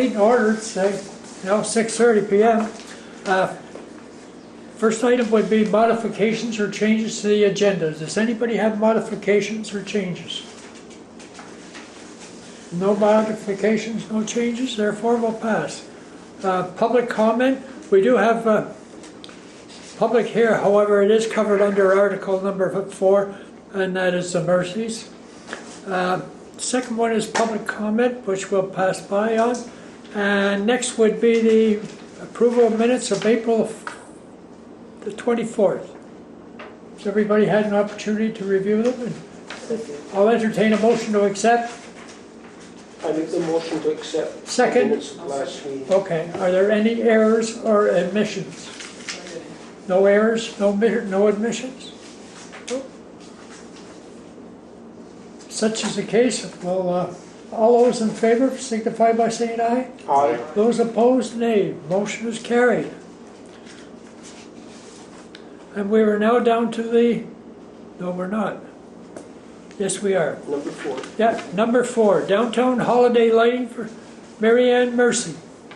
meeting order. It's 6:30 p.m. First item would be modifications or changes to the agenda. Does anybody have modifications or changes? No modifications, no changes, therefore we'll pass. Public comment. We do have public here, however, it is covered under article number 4, and that is the mercies. Second one is public comment, which we'll pass by on. And next would be the approval of minutes of April the 24th. Has everybody had an opportunity to review them? And I'll entertain a motion to accept. I make the motion to accept. Second. The minutes of last meeting. Okay. Are there any errors or omissions? No errors, no admissions? Such is the case. Well, all those in favor signify by saying aye. Aye. Those opposed, nay. Motion is carried. And we are now down to the... No, we're not. Yes, we are. Number 4. Yeah, number 4. Downtown holiday lighting for Marianne Mercy.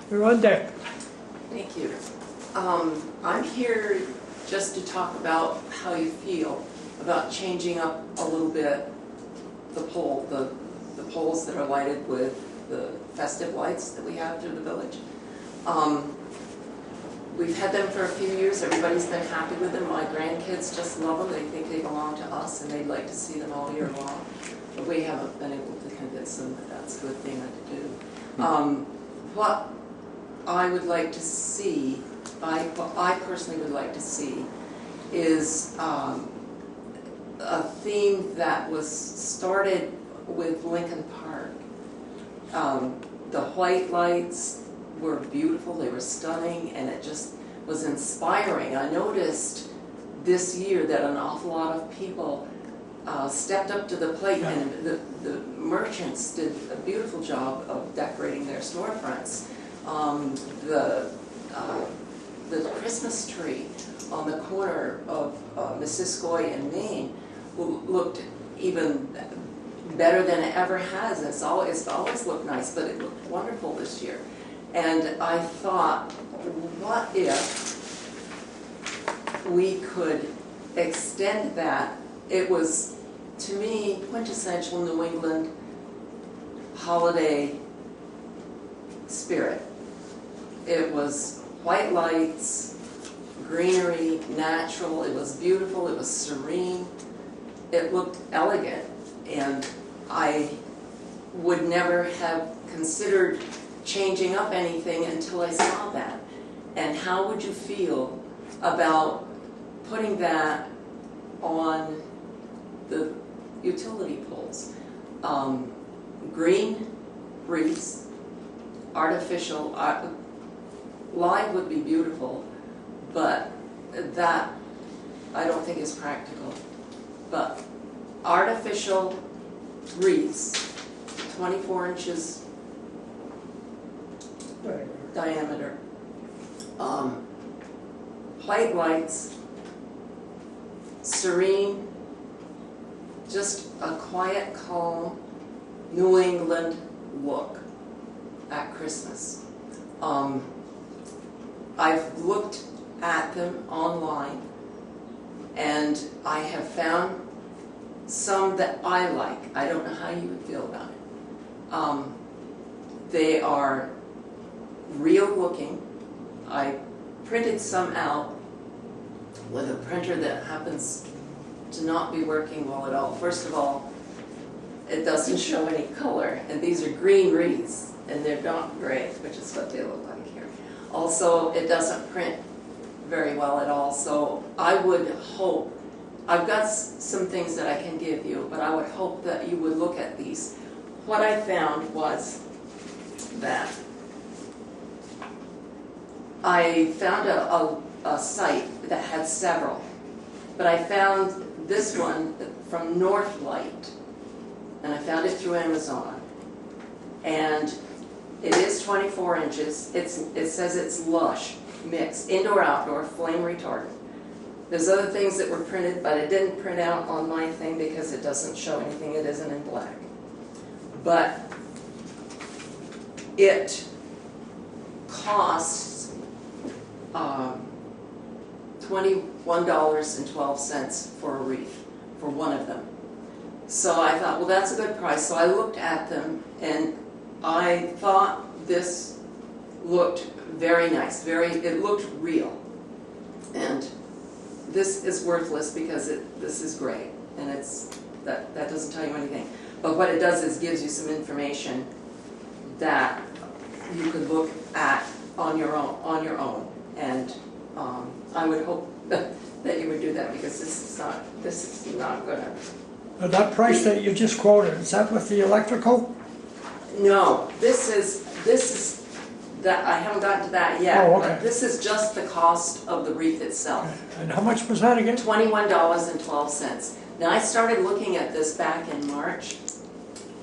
You're on deck. Thank you. I'm here just to talk about how you feel about changing up a little bit the poles that are lighted with the festive lights that we have through the village. We've had them for a few years. Everybody's been happy with them. My grandkids just love them. They think they belong to us, and they'd like to see them all year long. But we haven't been able to convince them that that's a good thing to do. What I would like to see, what I personally would like to see, is a theme that was started with Lincoln Park. The white lights were beautiful, they were stunning, and it just was inspiring. I noticed this year that an awful lot of people stepped up to the plate, and the merchants did a beautiful job of decorating their storefronts. The Christmas tree on the corner of Missisquoi and Maine looked even better than it ever has. It's always looked nice, but it looked wonderful this year. And I thought, what if we could extend that? It was, to me, quintessential New England holiday spirit. It was white lights, greenery, natural. It was beautiful. It was serene. It looked elegant. And I would never have considered changing up anything until I saw that. And how would you feel about putting that on the utility poles? Green wreaths, artificial, live would be beautiful, but that I don't think is practical. But artificial wreaths, 24 inches diameter, white lights, serene, just a quiet, calm New England look at Christmas. I've looked at them online, and I have found some that I like. I don't know how you would feel about it. They are real looking. I printed some out with a printer that happens to not be working well at all. First of all, it doesn't show any color, and these are green wreaths, and they're not gray, which is what they look like here. Also, it doesn't print very well at all, so I would hope, I've got some things that I can give you, but I would hope that you would look at these. What I found was that I found a site that had several, but I found this one from Northlight, and I found it through Amazon, and it is 24 inches. It says it's lush, mix, indoor, outdoor, flame retardant. There's other things that were printed, but it didn't print out on my thing because it doesn't show anything. It isn't in black. But it costs $21.12 for a wreath, for one of them. So I thought, well, that's a good price. So I looked at them, and I thought this looked very nice. It looked real. And this is worthless because this is gray, and that doesn't tell you anything. But what it does is gives you some information that you could look at on your own. And I would hope that you would do that, because this is not gonna. That price that you just quoted, is that with the electrical? No, this is that I haven't gotten to that yet. Oh, okay. But this is just the cost of the wreath itself. And how much was that again? $21.12. Now, I started looking at this back in March,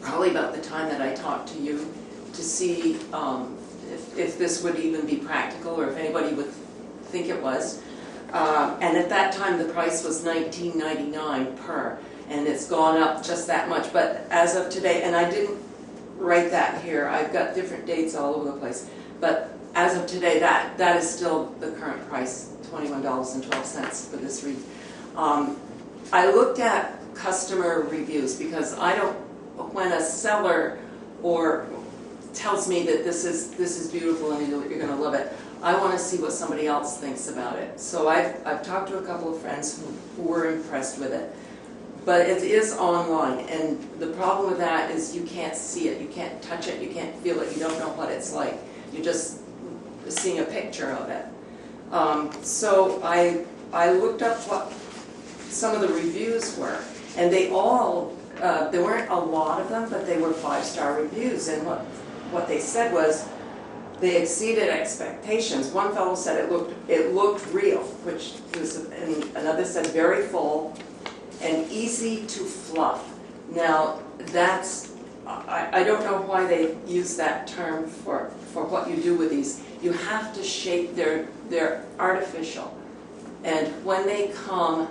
probably about the time that I talked to you, to see if this would even be practical, or if anybody would think it was. And at that time, the price was $19.99 per, and it's gone up just that much. But as of today, and I didn't write that here, I've got different dates all over the place, but as of today, that is still the current price, $21.12 for this wreath. I looked at customer reviews, because when a seller tells me that this is beautiful and you're going to love it, I want to see what somebody else thinks about it. So I've talked to a couple of friends who were impressed with it, but it is online, and the problem with that is you can't see it, you can't touch it, you can't feel it, you don't know what it's like. You're just seeing a picture of it. So I looked up what some of the reviews were, and they all, there weren't a lot of them, but they were 5-star reviews, and what they said was they exceeded expectations. One fellow said it looked real, which was, and another said very full and easy to fluff. Now, I don't know why they use that term for what you do with these. You have to shape, they're artificial. And when they come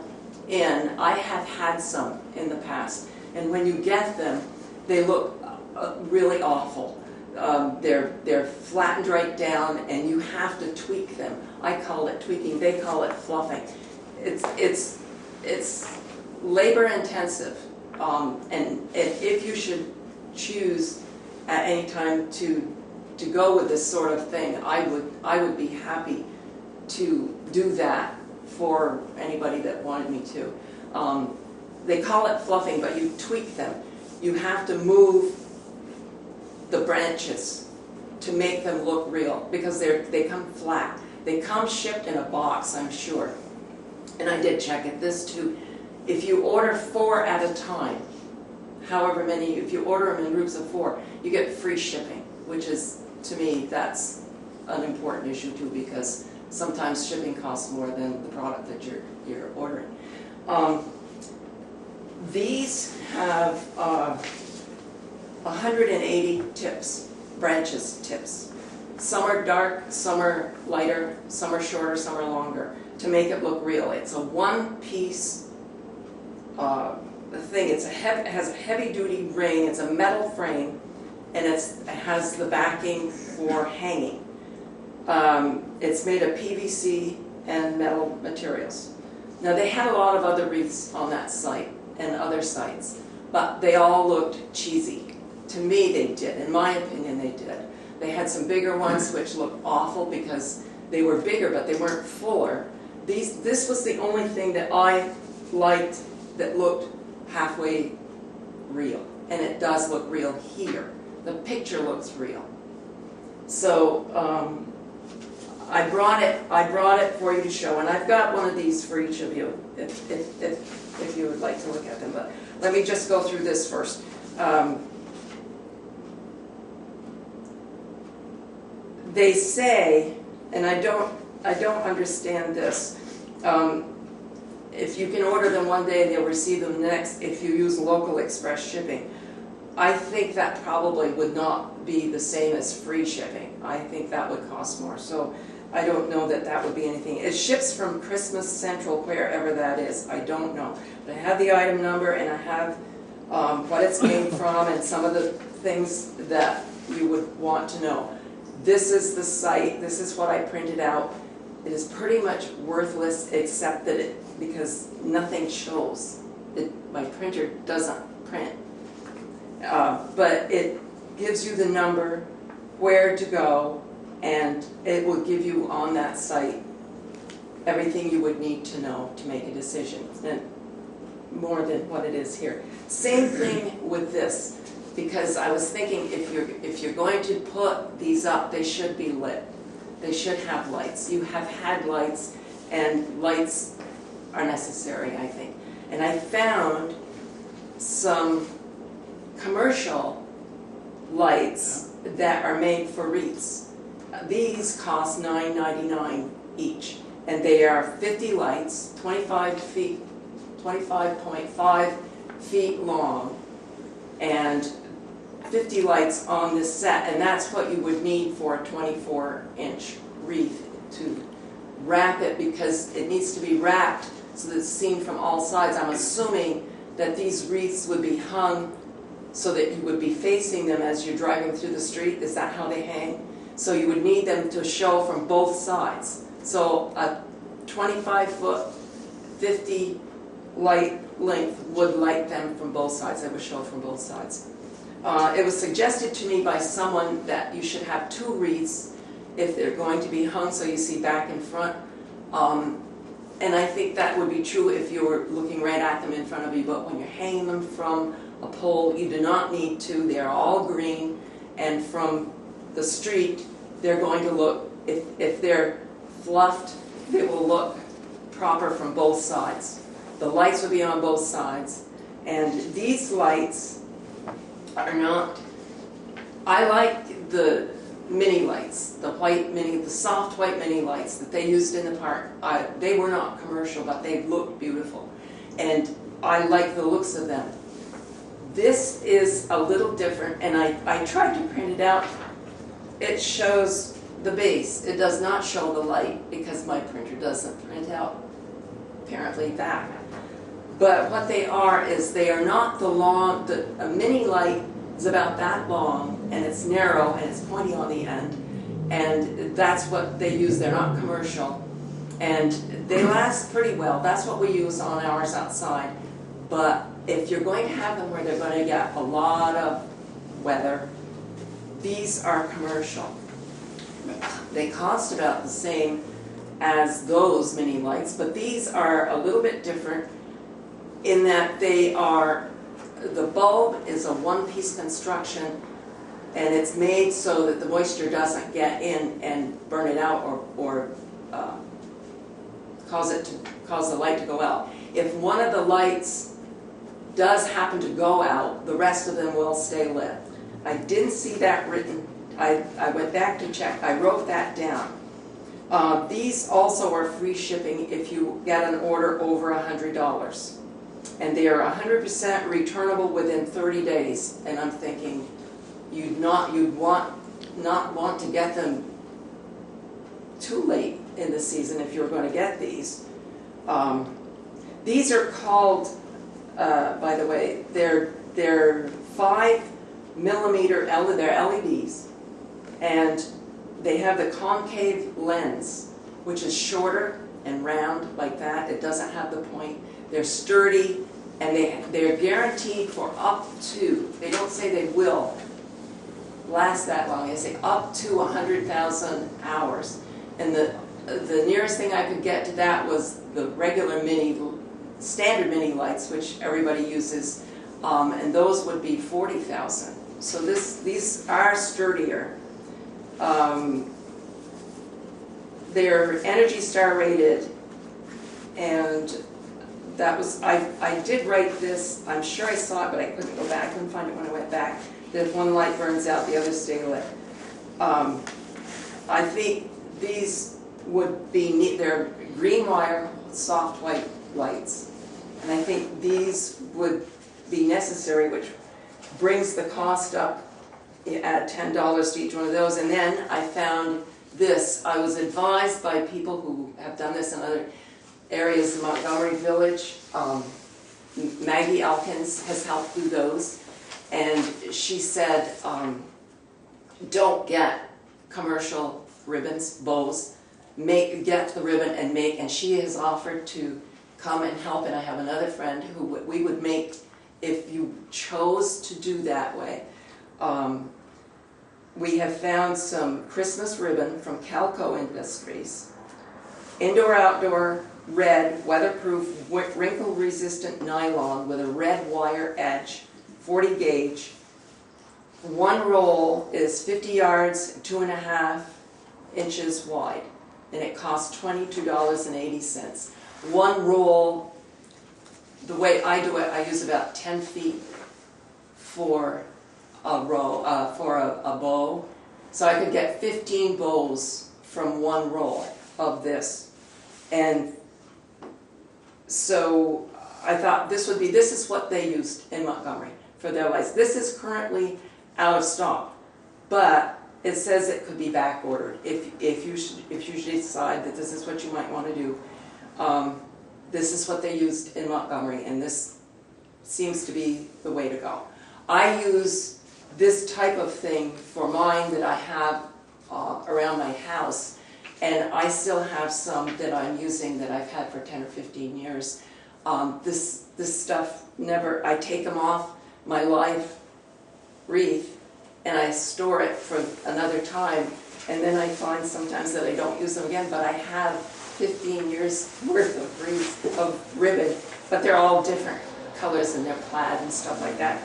in, I have had some in the past, and when you get them, they look really awful. They're flattened right down, and you have to tweak them. I call it tweaking, they call it fluffing. It's labor intensive, and if you should choose at any time to go with this sort of thing, I would be happy to do that for anybody that wanted me to. They call it fluffing, but you tweak them. You have to move the branches to make them look real, because they come flat. They come shipped in a box, I'm sure. And I did check it. This too, if you order 4 at a time, however many, if you order them in groups of 4, you get free shipping, which is, to me, that's an important issue too, because sometimes shipping costs more than the product that you're ordering. These have 180 tips, branches tips. Some are dark, some are lighter, some are shorter, some are longer, to make it look real. It's a one-piece thing. It has a heavy-duty ring. It's a metal frame, and it has the backing for hanging. It's made of PVC and metal materials. Now, they had a lot of other wreaths on that site and other sites, but they all looked cheesy. To me, they did. In my opinion, they did. They had some bigger ones which looked awful because they were bigger, but they weren't fuller. This was the only thing that I liked that looked halfway real, and it does look real here. The picture looks real. So I brought it for you to show, and I've got one of these for each of you if you would like to look at them. But let me just go through this first. They say, and I don't understand this, if you can order them one day and you'll receive them next if you use local express shipping. I think that probably would not be the same as free shipping. I think that would cost more. So I don't know that would be anything. It ships from Christmas Central, wherever that is. I don't know. But I have the item number, and I have what it's made from, and some of the things that you would want to know. this is the site, this is what I printed out. It is pretty much worthless except that because nothing shows. My printer doesn't print. But it gives you the number, where to go, and it will give you on that site everything you would need to know to make a decision, and more than what it is here. Same thing with this, because I was thinking if you're going to put these up, they should be lit. They should have lights. You have had lights, and lights are necessary, I think. And I found some commercial lights that are made for wreaths. These cost $9.99 each, and they are 50 lights, 25.5 feet long, and 50 lights on this set, and that's what you would need for a 24-inch wreath to wrap it, because it needs to be wrapped so that it's seen from all sides. I'm assuming that these wreaths would be hung so that you would be facing them as you're driving through the street. Is that how they hang? So you would need them to show from both sides. So a 25-foot, 50 light length would light them from both sides. They would show from both sides. It was suggested to me by someone that you should have 2 wreaths if they're going to be hung, so you see back and front. And I think that would be true if you were looking right at them in front of you, but when you're hanging them from a pole, you do not need to. They're all green, and from the street, they're going to look, if they're fluffed, they will look proper from both sides. The lights will be on both sides, and these lights are not, I like the mini lights, the soft white mini lights that they used in the park. They were not commercial, but they looked beautiful, and I like the looks of them. This is a little different, and I tried to print it out. It shows the base. It does not show the light because my printer doesn't print out, apparently, that. But what they are is they are not the long, a mini light is about that long, and it's narrow, and it's pointy on the end, and that's what they use. They're not commercial, and they last pretty well. That's what we use on ours outside. But if you're going to have them where they're going to get a lot of weather, these are commercial. They cost about the same as those mini lights, but these are a little bit different in that they are, the bulb is a one-piece construction, and it's made so that the moisture doesn't get in and burn it out or cause the light to go out. If one of the lights does happen to go out, the rest of them will stay lit. I didn't see that written. I went back to check. I wrote that down. These also are free shipping if you get an order over $100. And they are 100% returnable within 30 days. And I'm thinking you'd not want to get them too late in the season if you're going to get these. These are called, by the way, they're 5mm they're LEDs, and they have the concave lens, which is shorter and round like that. It doesn't have the point. They're sturdy, and they're guaranteed for up to, they don't say they will last that long, they say up to 100,000 hours. And the nearest thing I could get to that was the regular standard mini lights, which everybody uses, and those would be 40,000. So these are sturdier. They're Energy Star rated, and that was, I did write this, I'm sure I saw it, but I couldn't go back, I couldn't find it when I went back. That one light burns out, the others stay lit. I think these would be neat. They're green wire, soft white lights. And I think these would be necessary, which brings the cost up at $10 to each one of those. And then I found this. I was advised by people who have done this in other areas in Montgomery Village. Maggie Elkins has helped do those. And she said, don't get commercial ribbons, bows, get the ribbon and make, and she has offered to come and help, and I have another friend who we would make, if you chose to do that way. We have found some Christmas ribbon from Calco Industries, indoor-outdoor red, weatherproof, wrinkle-resistant nylon with a red wire edge, 40 gauge. One roll is 50 yards, 2.5 inches wide, and it costs $22.80. One roll, the way I do it, I use about 10 feet for a row, for a bow. So I could get 15 bows from one roll of this. And so I thought this is what they used in Montgomery for their lights. This is currently out of stock, but it says it could be back ordered if you decide that this is what you might want to do. This is what they used in Montgomery, and this seems to be the way to go. I use this type of thing for mine that I have around my house, and I still have some that I'm using that I've had for 10 or 15 years. This stuff never, I take them off my live wreath and I store it for another time, and then I find sometimes that I don't use them again, but I have 15 years worth of wreaths of ribbon, but they're all different colors and they're plaid and stuff like that.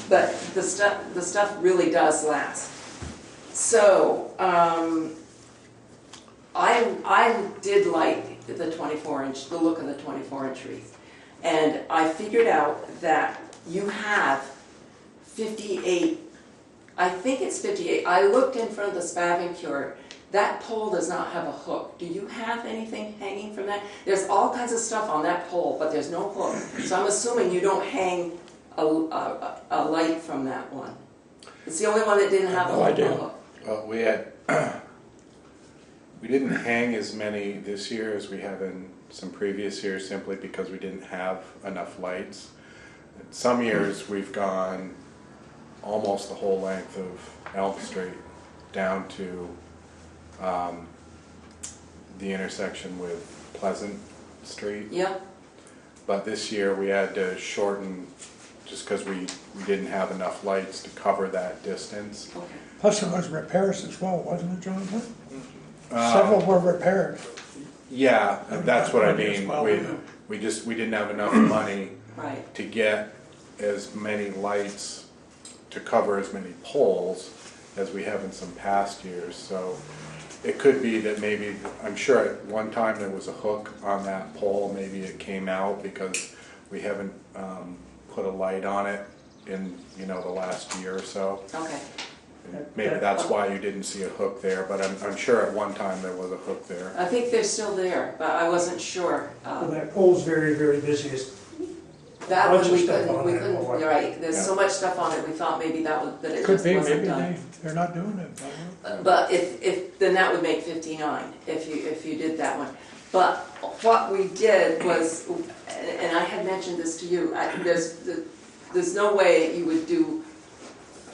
But the stuff really does last. So I did like the 24-inch, the look of the 24-inch wreath, and I figured out that you have 58. I think it's 58. I looked in front of the Spavin Cure. That pole does not have a hook. Do you have anything hanging from that? There's all kinds of stuff on that pole, but there's no hook. So I'm assuming you don't hang a light from that one. It's the only one that didn't have a hook. Well, we had we didn't hang as many this year as we have in some previous years, simply because we didn't have enough lights. Some years we've gone almost the whole length of Elm Street down to the intersection with Pleasant Street. Yeah. But this year we had to shorten just because we didn't have enough lights to cover that distance. Okay. Plus it was repairs as well, wasn't it, Jonathan? Several were repaired. Yeah, that's what I mean. Well, We didn't have enough money Right. to get as many lights to cover as many poles as we have in some past years. So it could be that maybe, I'm sure at one time there was a hook on that pole. Maybe it came out because we haven't put a light on it in the last year or so. Okay. And maybe that's why you didn't see a hook there, but I'm sure at one time there was a hook there. I think they're still there, but I wasn't sure. Well, that pole's very, very busy. That bunch one of we stuff couldn't, on we it. couldn't, you're right, there's so much stuff on it, we thought maybe that it Could just be, wasn't maybe done. they're not doing it. But then that would make 59 if you did that one. But what we did was, and I had mentioned this to you, there's no way you would do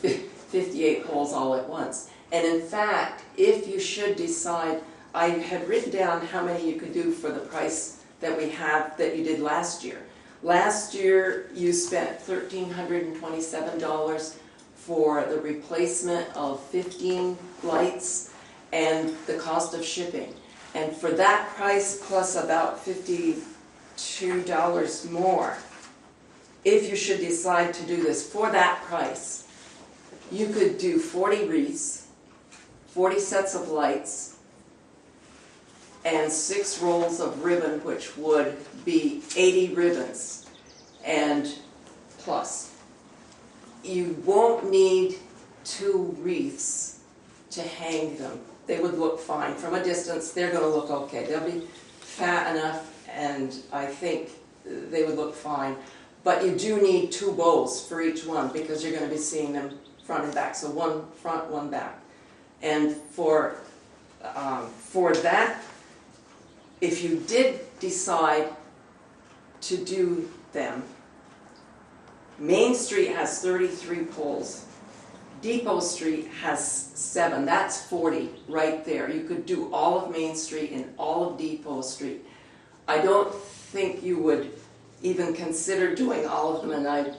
58 poles all at once. And in fact, if you should decide, I had written down how many you could do for the price that we have that you did last year. Last year, you spent $1,327 for the replacement of 15 lights and the cost of shipping. And for that price, plus about $52 more, if you should decide to do this for that price, you could do 40 wreaths, 40 sets of lights, and 6 rolls of ribbon, which would be 80 ribbons and plus. You won't need 2 wreaths to hang them. They would look fine. From a distance, they're going to look okay. They'll be fat enough, and I think they would look fine. But you do need 2 bows for each one, because you're going to be seeing them front and back. So one front, one back. And for that, if you did decide to do them, Main Street has 33 poles Depot Street has 7, that's 40 right there. You could do all of Main Street and all of Depot Street. I don't think you would even consider doing all of them, and I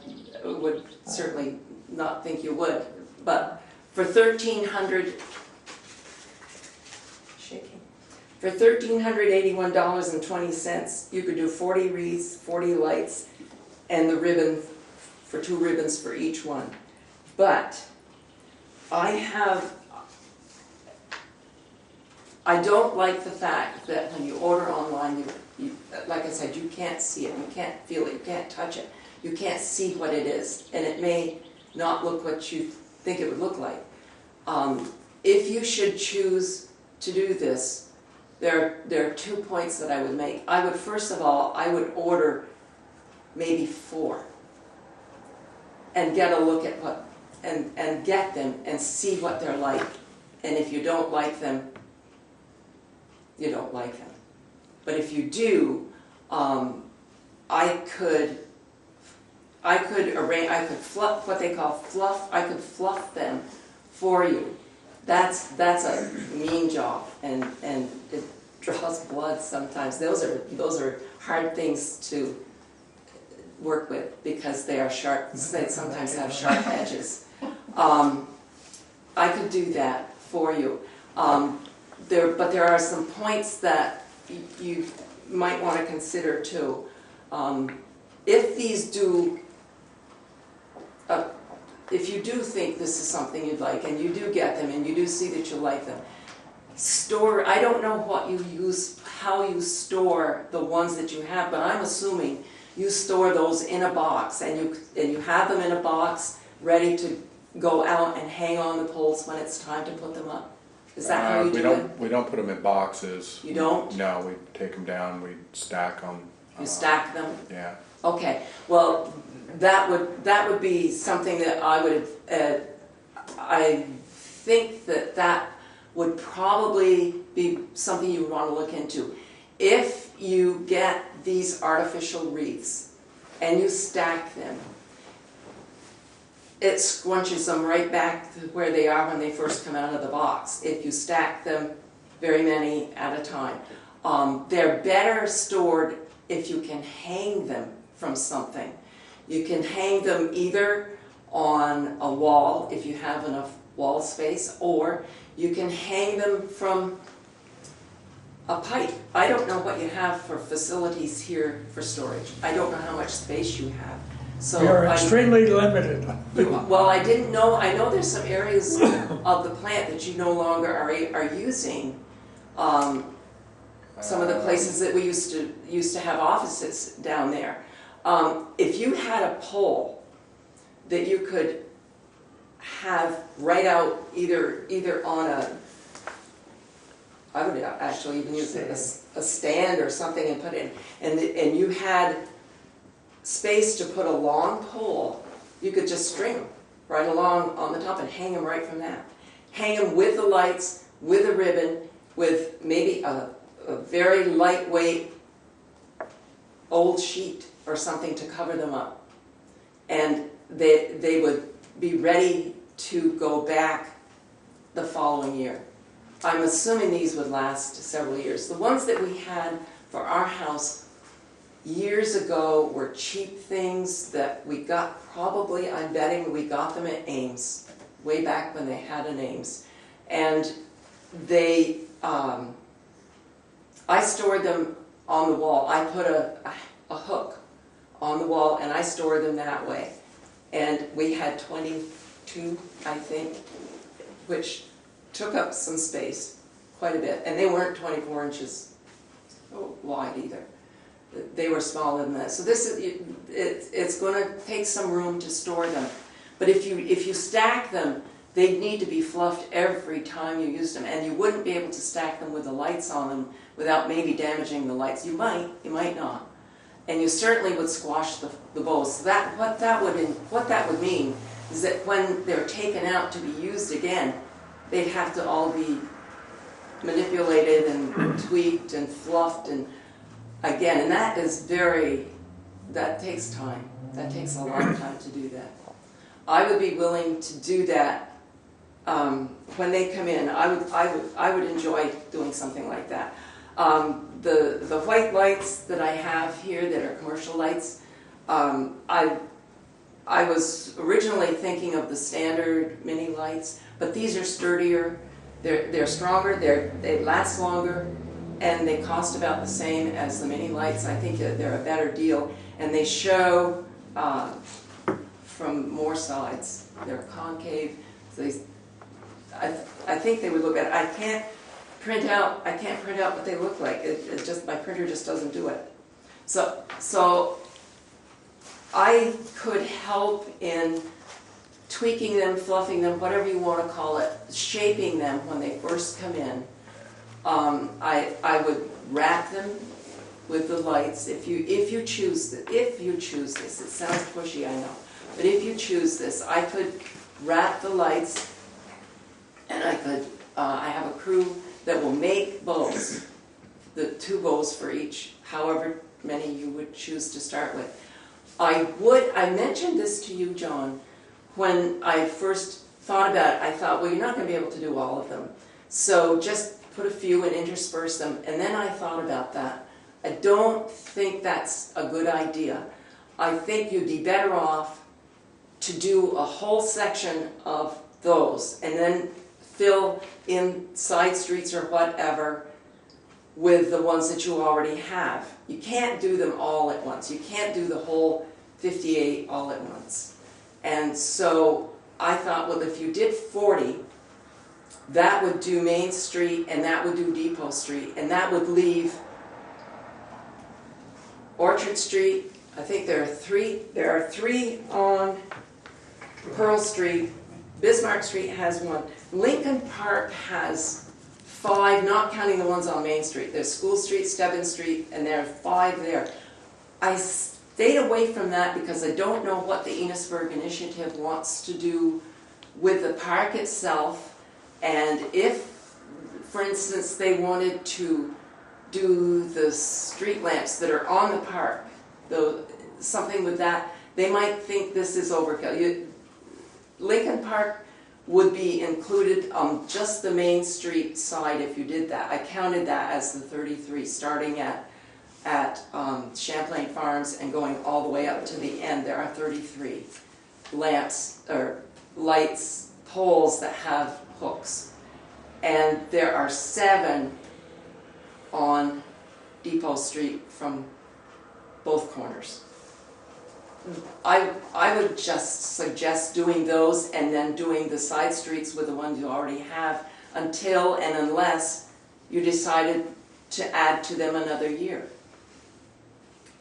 would certainly not think you would. But for $1,381.20, you could do 40 wreaths, 40 lights, and the ribbon for 2 ribbons for each one. But I don't like the fact that when you order online, you, like I said, you can't see it, you can't feel it, you can't touch it, you can't see what it is, and it may not look what you think it would look like. If you should choose to do this, there are 2 points that I would make. I would, first of all, I would order maybe 4 and get a look at what, and get them and see what they're like. And if you don't like them, you don't like them. But if you do, I could fluff, what they call fluff, I could fluff them for you. That's a mean job, and it draws blood sometimes. Those are hard things to work with because they are sharp. They sometimes have sharp edges. I could do that for you. But there are some points that you might want to consider too. If these do, if you do think this is something you'd like, and you do get them, and you do see that you like them, store. I don't know what you use, how you store the ones that you have, but I'm assuming you store those in a box, and you have them in a box ready to go out and hang on the poles when it's time to put them up. Is that how you do it? We don't put them in boxes. You don't? No, we take them down, we stack them. You stack them? Yeah. Okay, well, that would be something that I would, I think that would probably be something you would want to look into. If you get these artificial wreaths and you stack them, it squunches them right back to where they are when they first come out of the box, if you stack them very many at a time. They're better stored if you can hang them from something. You can hang them either on a wall, if you have enough wall space, or you can hang them from a pipe. I don't know what you have for facilities here for storage. I don't know how much space you have. So We are extremely limited. well, I didn't know. I know there's some areas of the plant that you no longer are using. Some of the places that we used to have offices down there. If you had a pole that you could have right out either on a, I would actually even use a stand or something and put it in, and you had space to put a long pole, you could just string them right along on the top and hang them right from that. Hang them with the lights, with a ribbon, with maybe a very lightweight old sheet or something to cover them up. And they would be ready to go back the following year. I'm assuming these would last several years. The ones that we had for our house years ago were cheap things that we got, probably, I'm betting we got them at Ames, way back when they had an Ames. And they, I stored them on the wall. I put a hook on the wall and I stored them that way. And we had 22, I think, which took up some space, quite a bit. And they weren't 24 inches wide either. They were smaller than that. So this is, it's going to take some room to store them. But if you stack them, they need to be fluffed every time you use them. And you wouldn't be able to stack them with the lights on them without maybe damaging the lights. You might not. And you certainly would squash the bows. So what that would mean is that when they're taken out to be used again, they'd have to all be manipulated and tweaked and fluffed and again, and that takes time. That takes a long time to do that. I would be willing to do that when they come in, I would enjoy doing something like that. The white lights that I have here that are commercial lights, I was originally thinking of the standard mini lights, but these are sturdier, they're stronger, they last longer, and they cost about the same as the mini lights. I think that they're a better deal, and they show from more sides. They're concave. So I think they would look better. I can't print out what they look like. It just, my printer just doesn't do it. So I could help in tweaking them, fluffing them, whatever you want to call it, shaping them when they first come in. I would wrap them with the lights. If you choose this, it sounds pushy, I know, but if you choose this, I could wrap the lights, and I have a crew that will make bows, the 2 bows for each, however many you would choose to start with. I mentioned this to you, John, when I first thought about it. I thought, well, you're not going to be able to do all of them, so just put a few and intersperse them. And then I thought about that. I don't think that's a good idea. I think you'd be better off to do a whole section of those and then fill in side streets or whatever with the ones that you already have. You can't do them all at once. You can't do the whole 58 all at once. And so I thought, well, if you did 40, that would do Main Street, and that would do Depot Street, and that would leave Orchard Street. I think there are three on Pearl Street. Bismarck Street has 1. Lincoln Park has 5, not counting the ones on Main Street. There's School Street, Stebbins Street, and there are 5 there. I stayed away from that because I don't know what the Enosburg Initiative wants to do with the park itself. And if, for instance, they wanted to do the street lamps that are on the park, something with that, they might think this is overkill. Lincoln Park would be included on just the Main Street side if you did that. I counted that as the 33, starting at Champlain Farms and going all the way up to the end. There are 33 lamps, or lights, poles that have hooks. And there are 7 on Depot Street from both corners. I would just suggest doing those and then doing the side streets with the ones you already have until and unless you decided to add to them another year.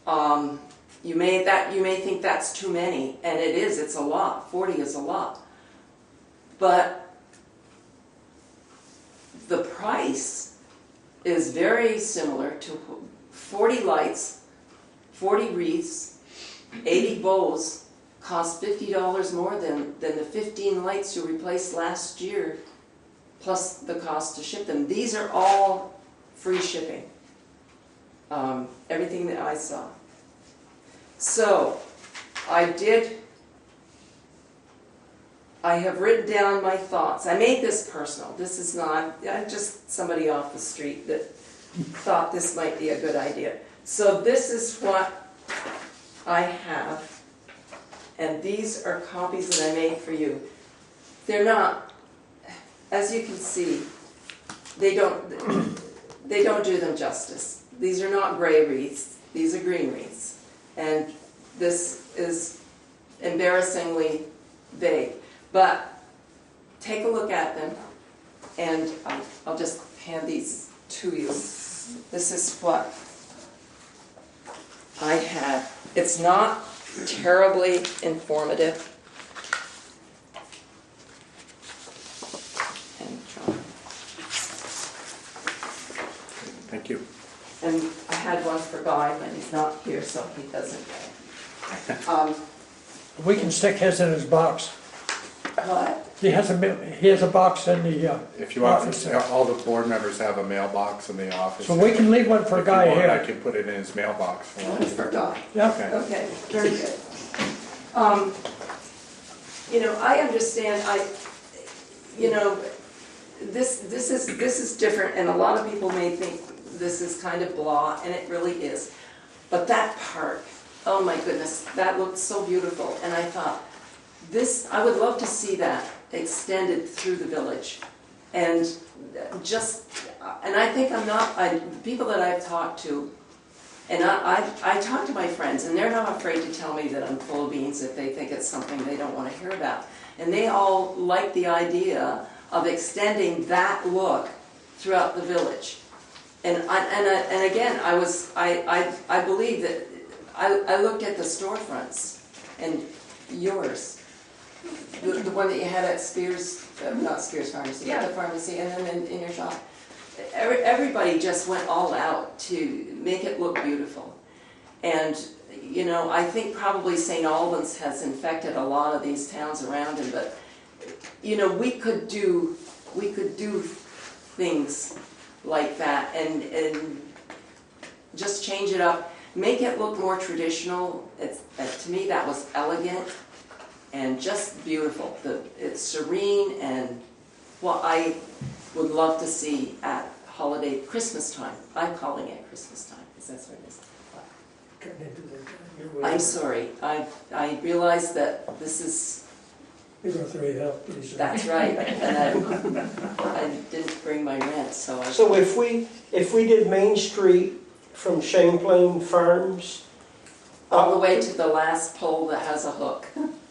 You may think that's too many, and it is, it's a lot. 40 is a lot. But the price is very similar to 40 lights, 40 wreaths, 80 bows cost $50 more than the 15 lights you replaced last year, plus the cost to ship them. These are all free shipping, everything that I saw. So I have written down my thoughts. I made this personal. This is not just somebody off the street that thought this might be a good idea. So this is what I have, and these are copies that I made for you. They're not, as you can see, they don't do them justice. These are not gray wreaths. These are green wreaths, and this is embarrassingly vague. But take a look at them, and I'll just hand these to you. This is what I had. It's not terribly informative. And John. Thank you. And I had one for Guy, but he's not here, so he doesn't get it. We can stick his in his box. What? He has a box in the If you want, office. all the board members have a mailbox in the office. So we can leave one for If Guy you want, I here. can put it in his mailbox for One him. for Guy. Yeah. Okay. Okay, very good. You know, I understand, you know, this is different, and a lot of people may think this is kind of blah, and it really is. But that park, oh my goodness, that looked so beautiful, and I thought, I would love to see that extended through the village. And I think people that I've talked to, and I talk to my friends, and they're not afraid to tell me that I'm full of beans if they think it's something they don't want to hear about. And they all like the idea of extending that look throughout the village. And again, I believe that I looked at the storefronts and yours, the one that you had at Spears, not Spears Pharmacy, but the pharmacy, and then in your shop. Everybody just went all out to make it look beautiful. And, you know, I think probably St. Albans has infected a lot of these towns around it, but, you know, we could do things like that and just change it up, make it look more traditional. To me, that was elegant and just beautiful. It's serene and what I would love to see at holiday Christmas time. I'm calling it Christmas time because that's what it is. I'm sorry. I realize that this is. You're going to throw you out pretty soon. That's right, and I didn't bring my rent, so. So if we did Main Street from Champlain Farms All the way to the last pole that has a hook.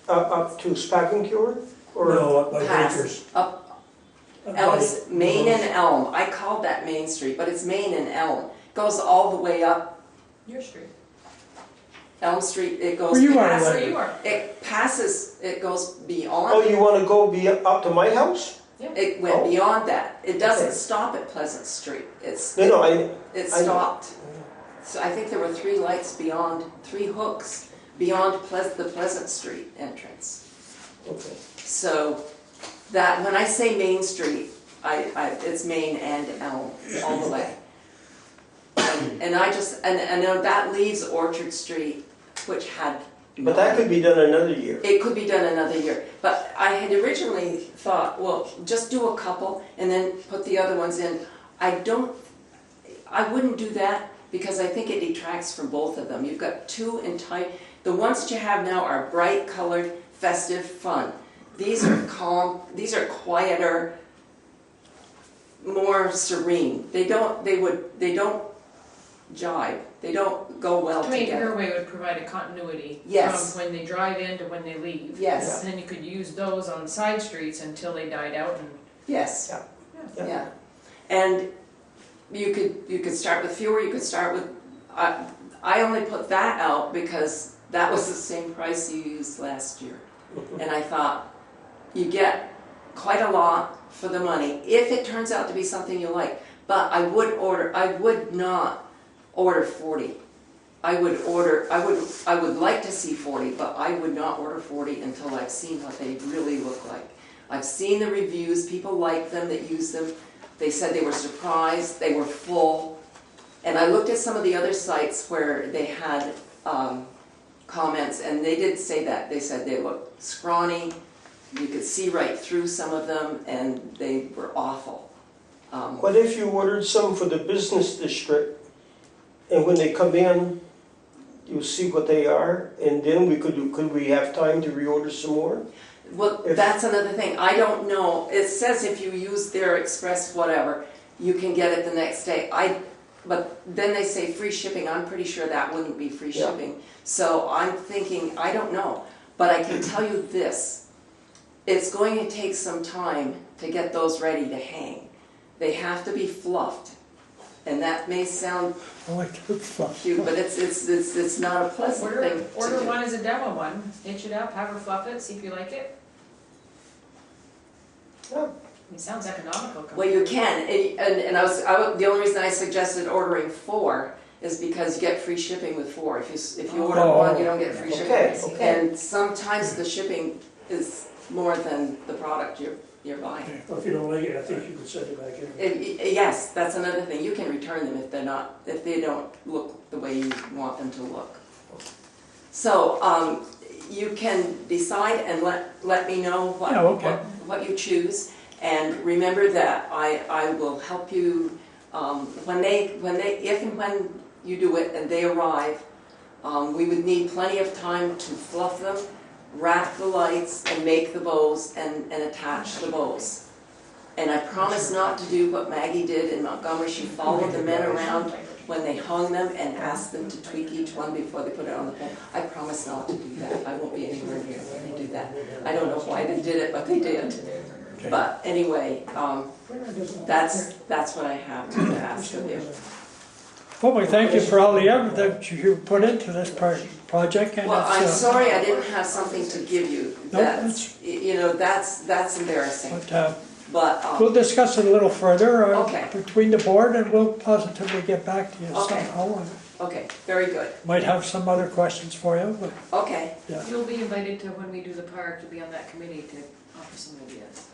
up to Spacklencure? Or No, up by Past, Baker's. up Up Ellis, by- Main and Elm. I called that Main Street, but it's Main and Elm. Goes all the way up Your street. Elm Street. It goes Where you are, past. Where you are. It passes. It goes beyond. Oh, you want to go up to my house? It went Oh. beyond that. It doesn't Okay. stop at Pleasant Street. No, It I- stopped. So I think there were 3 lights beyond, 3 hooks beyond the Pleasant Street entrance. okay. So that when I say Main Street, it's Main and Elm all the way. And I know that leaves Orchard Street, which had. But that could be done another year. It could be done another year. But I had originally thought, well, just do a couple and then put the other ones in. I wouldn't do that because I think it detracts from both of them. You've got 2 the ones that you have now are bright colored, festive, fun. These are calm, these are quieter, more serene. They don't jibe. They don't go well I mean, together. your way would provide a continuity Yes. from when they drive in to when they leave. Yes. And then you could use those on side streets until they died out and. Yes. Yeah. Yeah. And you could start with fewer, you could start with, I only put that out because that was the same price you used last year. And I thought, you get quite a lot for the money, if it turns out to be something you like. But I would not order 40. I would like to see 40, but I would not order 40 until I've seen what they really look like. I've seen the reviews, people like them that use them. They said they were surprised, they were full. And I looked at some of the other sites where they had comments, and they did say that. They said they looked scrawny, you could see right through some of them, and they were awful. What if you ordered some for the business district, and when they come in, you see what they are, and then could we have time to reorder some more? Well, that's another thing. I don't know. It says if you use their express whatever, you can get it the next day. But then they say free shipping. I'm pretty sure that wouldn't be free Yeah. shipping. So I'm thinking, I don't know. But I can tell you this. It's going to take some time to get those ready to hang. They have to be fluffed. And that may sound I like to fluff. cute, but it's not a pleasant thing to Order do. one as a demo one, hitch it up, have her fluff it, see if you like it. Yeah. It sounds economical. Well, you can, and the only reason I suggested ordering 4 is because you get free shipping with 4. If you order Oh. 1, you don't get free shipping. Okay. And sometimes the shipping is more than the product you're buying. Well, if you don't like it, I think you could send it back in. Yes, that's another thing. You can return them if they don't look the way you want them to look. So you can decide and let me know Yeah, okay. what you choose. And remember that I will help you, if and when you do it and they arrive, we would need plenty of time to fluff them, wrap the lights, and make the bows and attach the bows. And I promise not to do what Maggie did in Montgomery. She followed the men around when they hung them and asked them to tweak each one before they put it on the pole. I promise not to do that. I won't be anywhere near when they do that. I don't know why they did it, but they did. But anyway, that's what I have to ask of you. Well, we thank you for all the effort that you put into this project. And Well, it's, I'm sorry I didn't have something to give you. No, That's embarrassing. But we'll discuss it a little further Okay. between the board, and we'll positively get back to you Okay. somehow. okay, very good. Might have some other questions for you, but Okay. You'll be invited to, when we do the park, to be on that committee to offer some ideas.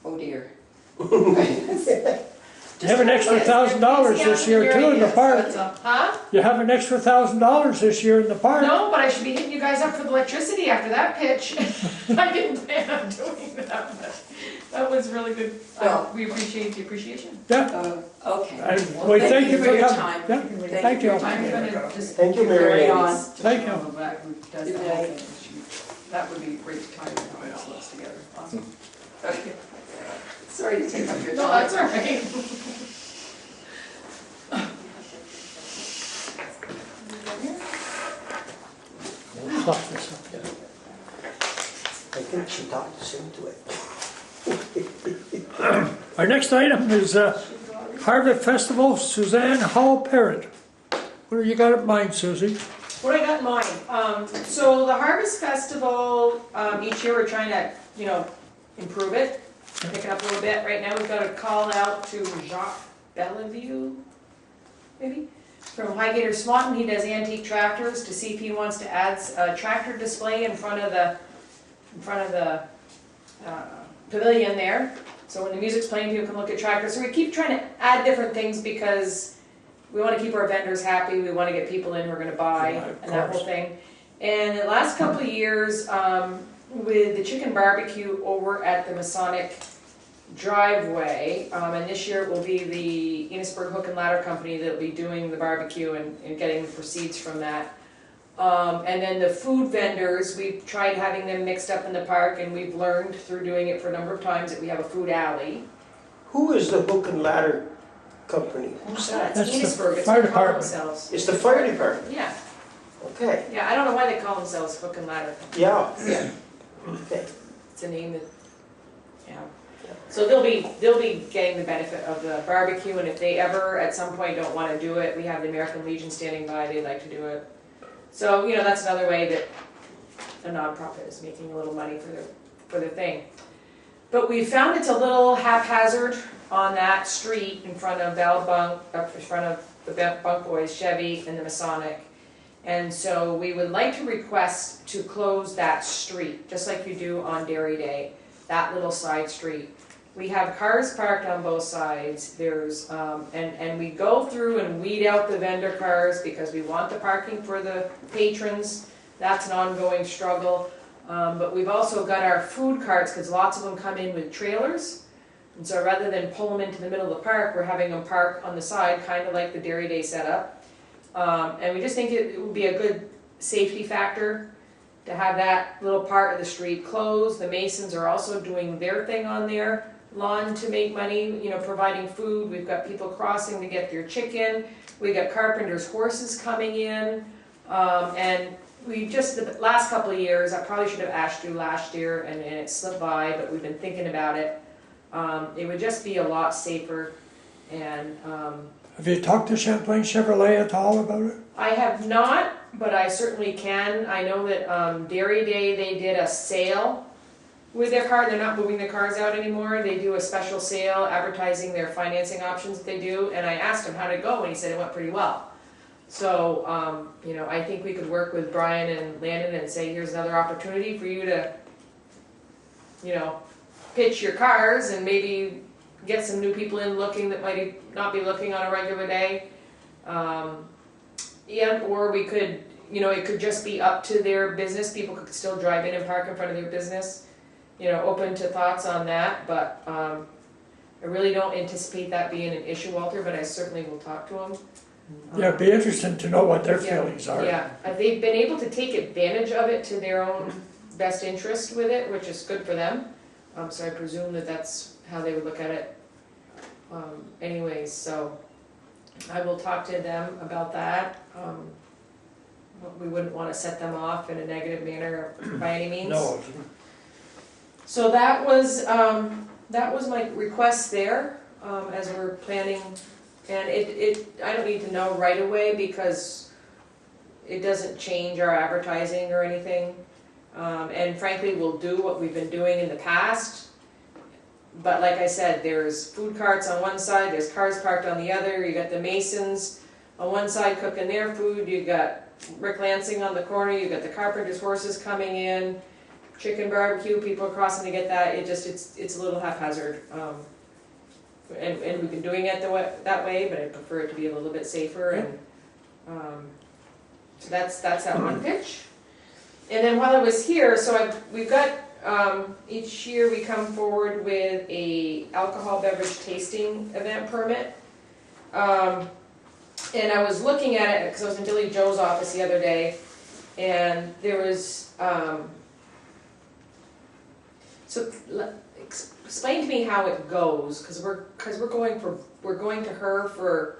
Oh dear. you have an extra $1,000 this year too in the park. Huh? You have an extra $1,000 this year in the park. No, but I should be hitting you guys up for the electricity after that pitch. I didn't plan on doing that, but that was really good. Well- We appreciate the appreciation. Yeah. Okay. And Well, we thank you for your coming. time. Yeah. Thank you. I'm gonna just. Thank you, give Mary Mary Ann. on Thank you. to Shona back who does the whole thing. That would be great to tie all this list together. Awesome. Okay. Sorry to take up your time. No, that's all right. We'll fluff this up, yeah. I think she talked us into it. Our next item is Harvest Festival, Suzanne Hall Parrott. What do you got in mind, Susie? What I got in mind, so the Harvest Festival, each year we're trying to, improve it, pick it up a little bit. Right now we've got a call out to Jacques Bellevue, maybe, from Highgate or Swanton. He does antique tractors, to see if he wants to add a tractor display in front of the pavilion there. So when the music's playing, people can look at tractors. So we keep trying to add different things because we want to keep our vendors happy. We want to get people in who are going to buy and that whole thing. And the last couple of years, with the chicken barbecue over at the Masonic driveway, and this year it will be the Enosburg Hook and Ladder Company that will be doing the barbecue and getting the proceeds from that. And then the food vendors, we've tried having them mixed up in the park, and we've learned through doing it for a number of times that we have a food alley. Who is the Hook and Ladder Company? Who's that? It's That's the Enosburg, it's fire what they call department. themselves. It's the fire department. Yeah, Okay, yeah, I don't know why they call themselves Hook and Ladder. yeah. Yeah. Okay. It's a name that, yeah. So they'll be getting the benefit of the barbecue, and if they ever at some point don't want to do it, we have the American Legion standing by, they'd like to do it. So, that's another way that a nonprofit is making a little money for their thing. But we found it's a little haphazard on that street in front of in front of the Bunk Boys, Chevy, and the Masonic. And so we would like to request to close that street, just like you do on Dairy Day, that little side street. We have cars parked on both sides. There's, and we go through and weed out the vendor cars because we want the parking for the patrons. That's an ongoing struggle. But we've also got our food carts, because lots of them come in with trailers. And so rather than pull them into the middle of the park, we're having them park on the side, kind of like the Dairy Day setup. And we just think it would be a good safety factor to have that little part of the street closed. The Masons are also doing their thing on their lawn to make money, providing food. We've got people crossing to get their chicken. We've got carpenters' horses coming in. And we just, the last couple of years, I probably should have asked you last year and it slipped by, but we've been thinking about it. It would just be a lot safer. And Have you talked to Champlain Chevrolet at all about it? I have not, but I certainly can. I know that Dairy Day, they did a sale with their car. They're not moving their cars out anymore. They do a special sale advertising their financing options that they do. And I asked him how did it go, and he said it went pretty well. So, I think we could work with Brian and Landon and say, here's another opportunity for you to, pitch your cars and maybe get some new people in looking that might not be looking on a regular day. Or we could, it could just be up to their business. People could still drive in and park in front of their business. open to thoughts on that, but, I really don't anticipate that being an issue, Walter, but I certainly will talk to them. Yeah, it'd be interesting to know what their Yeah, feelings are. Yeah, they've been able to take advantage of it to their own best interest with it, which is good for them. So I presume that that's how they would look at it. Anyways, so I will talk to them about that. But we wouldn't want to set them off in a negative manner by any means. No, So that was my request there, as we're planning, and I don't need to know right away because it doesn't change our advertising or anything. And frankly, we'll do what we've been doing in the past. But like I said, there's food carts on one side, there's cars parked on the other, you got the Masons on one side cooking their food, you got Rick Lansing on the corner, you got the carpenter's horses coming in, chicken barbecue, people are crossing to get that, it's a little haphazard. And we've been doing it that way, but I prefer it to be a little bit safer, and so that's that one pitch. And then while I was here, so we've got, each year we come forward with a alcohol beverage tasting event permit. And I was looking at it, because I was in Billy Joe's office the other day, and there was, so explain to me how it goes, because we're going to her for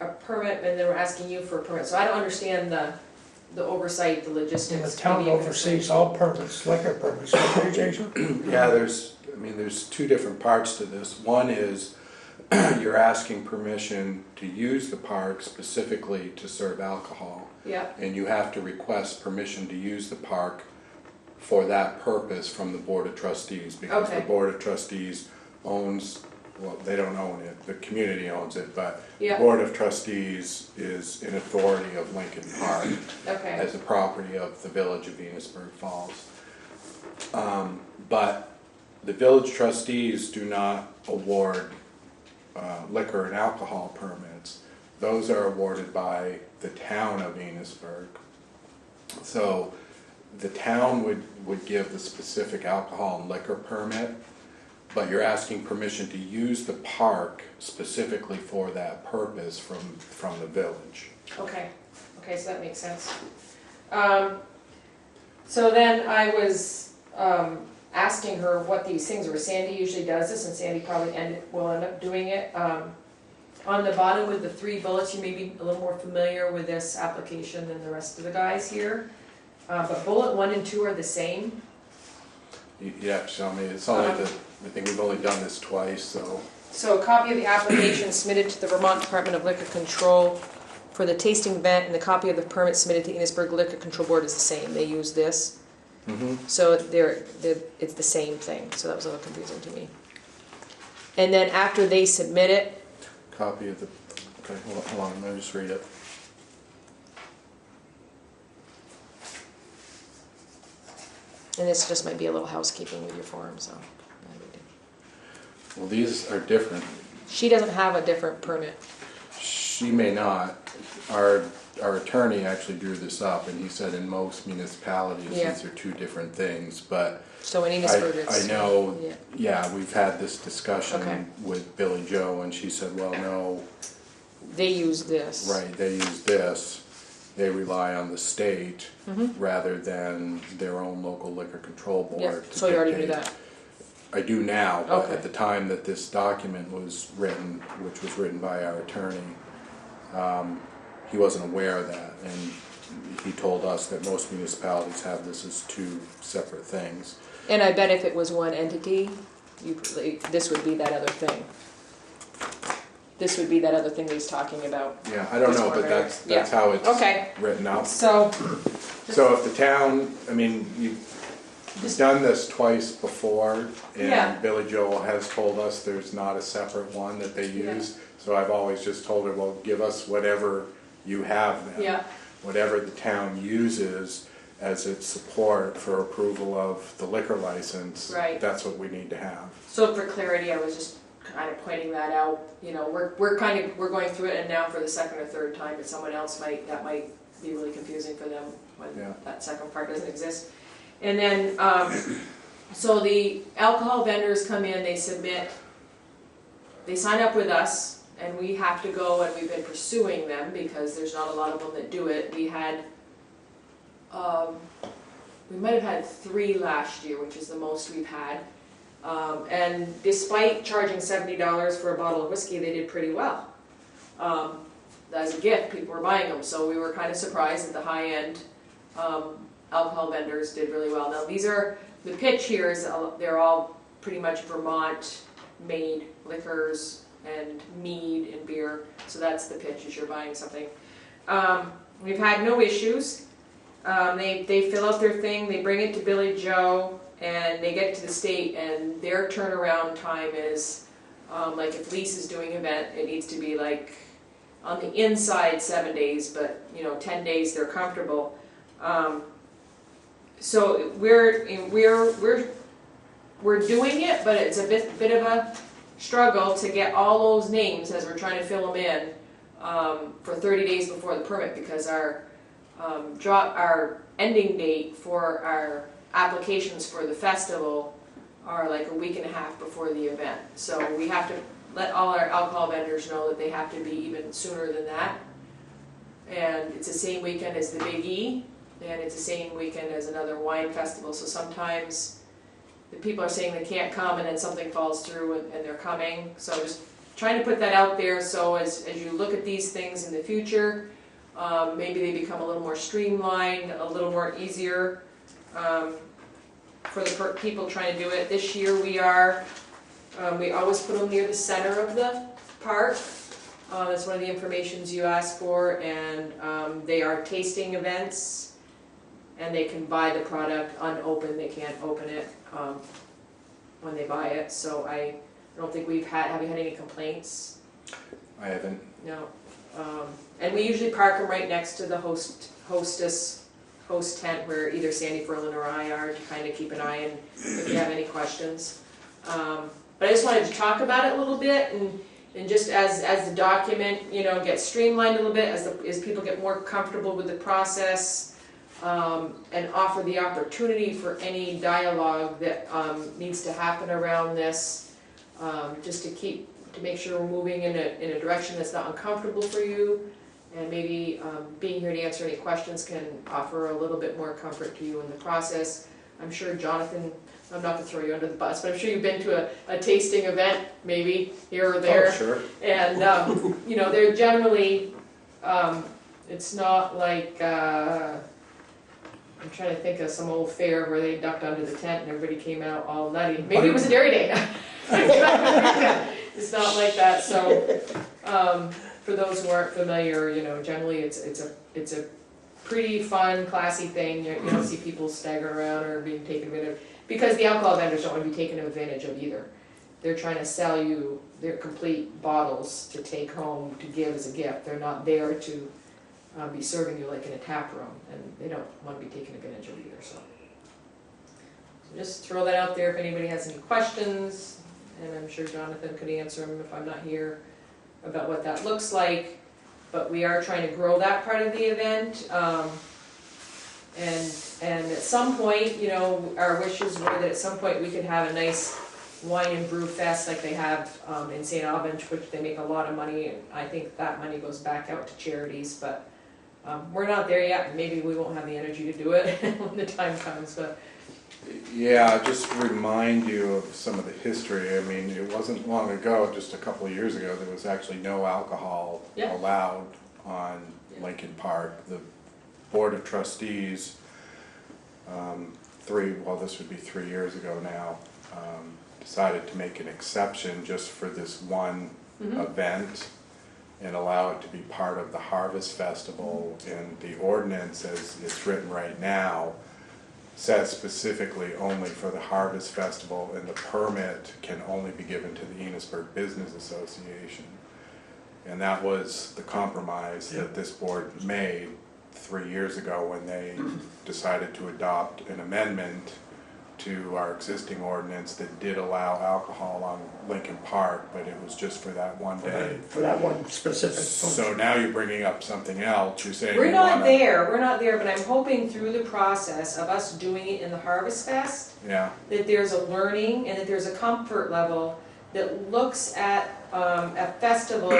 a permit, and then we're asking you for a permit, so I don't understand the oversight, the and logistics. the town oversees all permits, liquor permits, don't you, Jason? Yeah, there's two different parts to this. One is you're asking permission to use the park specifically to serve alcohol. Yeah, And you have to request permission to use the park for that purpose from the Board of Trustees. Because the Okay. Board of Trustees owns, well, they don't own it, the community owns it, but the yeah, Board of Trustees is an authority of Lincoln Park okay, as a property of the Village of Enosburg Falls. But the village trustees do not award liquor and alcohol permits. Those are awarded by the town of Enosburg. So the town would give the specific alcohol and liquor permit, but you're asking permission to use the park specifically for that purpose from the village. okay, so that makes sense. So then I was asking her what these things were. Sandy usually does this, and Sandy probably will end up doing it. On the bottom with the 3 bullets, you may be a little more familiar with this application than the rest of the guys here. But bullet 1 and 2 are the same. You have to show me, it's only I think we've only done this twice, so. So a copy of the application submitted to the Vermont Department of Liquor Control for the tasting event, and the copy of the permit submitted to Enosburg Liquor Control Board is the same. They use this. So it's the same thing, so that was a little confusing to me. And then after they submit it, Copy of the, okay, hold on, let me just read it. and this just might be a little housekeeping with your form, so. Well, these are different. She doesn't have a different permit. She may not. Our attorney actually drew this up, and he said in most municipalities, Yeah. these are 2 different things, but So in Enosburg, it's. I know, Yeah. yeah, we've had this discussion Okay. with Billy Joe, and she said, well, no, They use this. right, they use this. They rely on the state rather than their own local liquor control board. Yeah, to so you already knew dictate. that. I do now, but Okay. at the time that this document was written, which was written by our attorney, he wasn't aware of that, and he told us that most municipalities have this as 2 separate things. And I bet if it was one entity, this would be that other thing. This would be that other thing that he's talking about. Yeah, I don't know, but that's Yeah. how it's Okay. written out. So, So if the town, I mean, you've done this twice before, Yeah. and Billy Joel has told us there's not a separate one that they Yeah. use. So I've always just told her, well, give us whatever you have then. yeah, Whatever the town uses as its support for approval of the liquor license. Right. That's what we need to have. so for clarity, I was just kind of pointing that out. We're going through it, and now for the second or third time, but someone else that might be really confusing for them when Yeah. that second part doesn't exist. And then, So the alcohol vendors come in, they sign up with us, and we have to go, and we've been pursuing them because there's not a lot of them that do it. We might have had 3 last year, which is the most we've had. And despite charging $70 for a bottle of whiskey, they did pretty well. As a gift, people were buying them, so we were kind of surprised that the high-end alcohol vendors did really well. Now the pitch here is they're all pretty much Vermont-made liquors and mead and beer, so that's the pitch as you're buying something. We've had no issues. They fill out their thing, they bring it to Billy Joe, and they get to the state, and their turnaround time is, like if Lisa's doing an event, it needs to be like on the inside 7 days, but 10 days they're comfortable. So we're doing it, but it's a bit of a struggle to get all those names as we're trying to fill them in for 30 days before the permit, because our ending date for our applications for the festival are like a week and a half before the event. So we have to let all our alcohol vendors know that they have to be even sooner than that. And it's the same weekend as the Big E, and it's the same weekend as another wine festival. So sometimes the people are saying they can't come, and then something falls through and they're coming. So just trying to put that out there, so as you look at these things in the future, maybe they become a little more streamlined, a little more easier for the people trying to do it. This year we always put them near the center of the park. That's one of the informations you asked for, and they are tasting events, and they can buy the product unopened. They can't open it when they buy it. So I don't think have you had any complaints? I haven't. No. And we usually park them right next to the host tent, where either Sandy Ferlin or I are, to kind of keep an eye on if you have any questions. But I just wanted to talk about it a little bit, and just as the document gets streamlined a little bit, as people get more comfortable with the process, and offer the opportunity for any dialogue that needs to happen around this, just to make sure we're moving in a direction that's not uncomfortable for you, and maybe being here to answer any questions can offer a little bit more comfort to you in the process. I'm sure Jonathan, I'm not going to throw you under the bus, but I'm sure you've been to a tasting event maybe here or there. Oh, sure. And they're generally, it's not like, I'm trying to think of some old fair where they ducked under the tent and everybody came out all nutty. Maybe it was a dairy day. It's not like that. So for those who aren't familiar, generally it's a pretty fun, classy thing. You don't see people staggering around or being taken advantage of, because the alcohol vendors don't want to be taken advantage of either. They're trying to sell you their complete bottles to take home to give as a gift. They're not there to be serving you like in a tap room, and they don't want to be taken advantage of either. So just throw that out there if anybody has any questions, and I'm sure Jonathan could answer them if I'm not here about what that looks like. But we are trying to grow that part of the event, and at some point, our wishes were that at some point we could have a nice wine and brew fest like they have in St. Albans, which they make a lot of money, and I think that money goes back out to charities, but we're not there yet, and maybe we won't have the energy to do it when the time comes. But yeah, just to remind you of some of the history. I mean, it wasn't long ago, just a couple of years ago, there was actually no alcohol allowed on Lincoln Park. The Board of Trustees, this would be 3 years ago now, decided to make an exception just for this one event and allow it to be part of the Harvest Festival. And the ordinance, as it's written right now, says specifically only for the Harvest Festival, and the permit can only be given to the Enosburg Business Association. And that was the compromise that this board made 3 years ago when they decided to adopt an amendment to our existing ordinance that did allow alcohol on Lincoln Park, but it was just for that one day. For that one specific So function. now you're bringing up something else, you're saying We're you not wanna- there, but I'm hoping through the process of us doing it in the Harvest Fest, Yeah, that there's a learning and that there's a comfort level that looks at a festival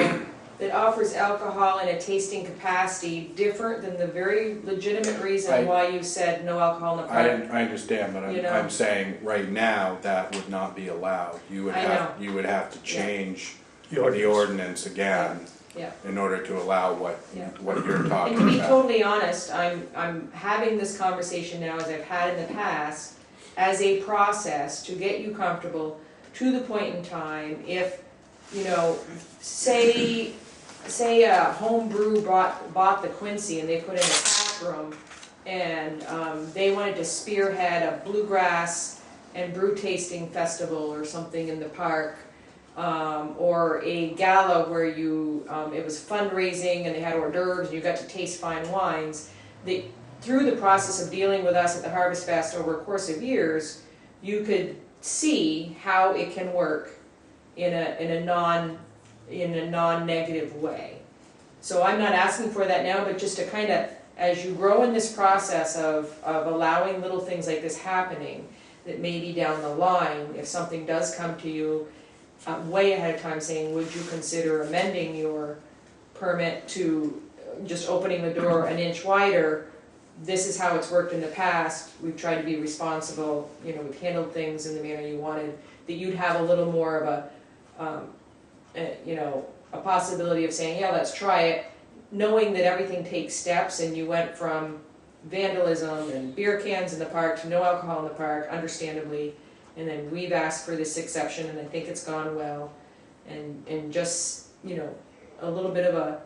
that offers alcohol in a tasting capacity different than the very legitimate reason why you said no alcohol in the I park. understand, but You know. I'm saying right now that would not be allowed. You would I have to change The the ordinance. ordinance again Yeah. in order to allow what Yeah. you're And talking to be about. totally honest, I'm having this conversation now, as I've had in the past, as a process to get you comfortable to the point in time if, you know, say a home brew bought the Quincy and they put in a tap room and they wanted to spearhead a bluegrass and brew tasting festival or something in the park, or a gala where it was fundraising and they had hors d'oeuvres and you got to taste fine wines. Through the process of dealing with us at the Harvest Fest over a course of years, you could see how it can work in a non-negative way. So I'm not asking for that now, but just to kind of, as you grow in this process of allowing little things like this happening, that maybe down the line, if something does come to you way ahead of time saying, would you consider amending your permit to just opening the door an inch wider? This is how it's worked in the past, we've tried to be responsible, you know, we've handled things in the manner you wanted, that you'd have a little more of a possibility of saying, yeah, let's try it, knowing that everything takes steps and you went from vandalism and beer cans in the park to no alcohol in the park, understandably, and then we've asked for this exception and I think it's gone well, and just, you know, a little bit of a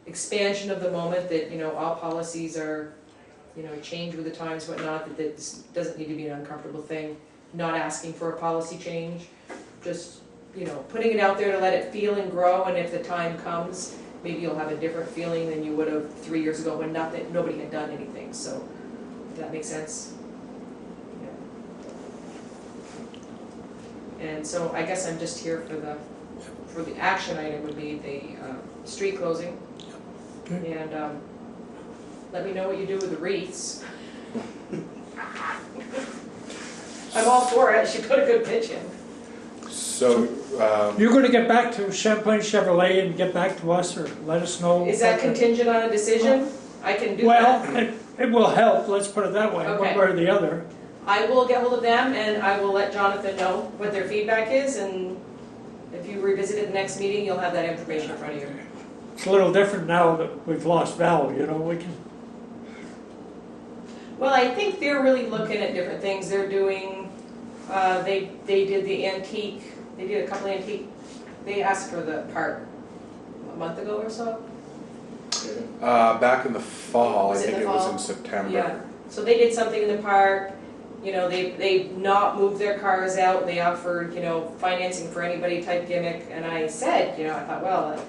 expansion of the moment that, you know, all policies are, you know, change with the times, whatnot, that this doesn't need to be an uncomfortable thing, not asking for a policy change, just, you know, putting it out there to let it feel and grow, and if the time comes, maybe you'll have a different feeling than you would have 3 years ago when nobody had done anything, so, does that make sense? Yeah. And so I guess I'm just here for the action item would be the street closing. Okay. And let me know what you do with the wreaths. I'm all for it, she put a good pitch in. So, You're gonna get back to Champlain Chevrolet and get back to us, or let us know? Is that contingent on a decision? I can do Well, that. it will help, let's put it that way, one Okay. way or the other. I will get hold of them and I will let Jonathan know what their feedback is, and if you revisit it the next meeting, you'll have that information in front of you. It's a little different now that we've lost Val, you know, we can, Well, I think they're really looking at different things. They're doing, they did the antique, they did a couple antique, they asked for the park a month ago or so. back in the fall, I Was it think the it was fall? in September. Yeah, so they did something in the park, you know, they not moved their cars out, they offered, you know, financing for anybody type gimmick, and I said, you know, I thought, well,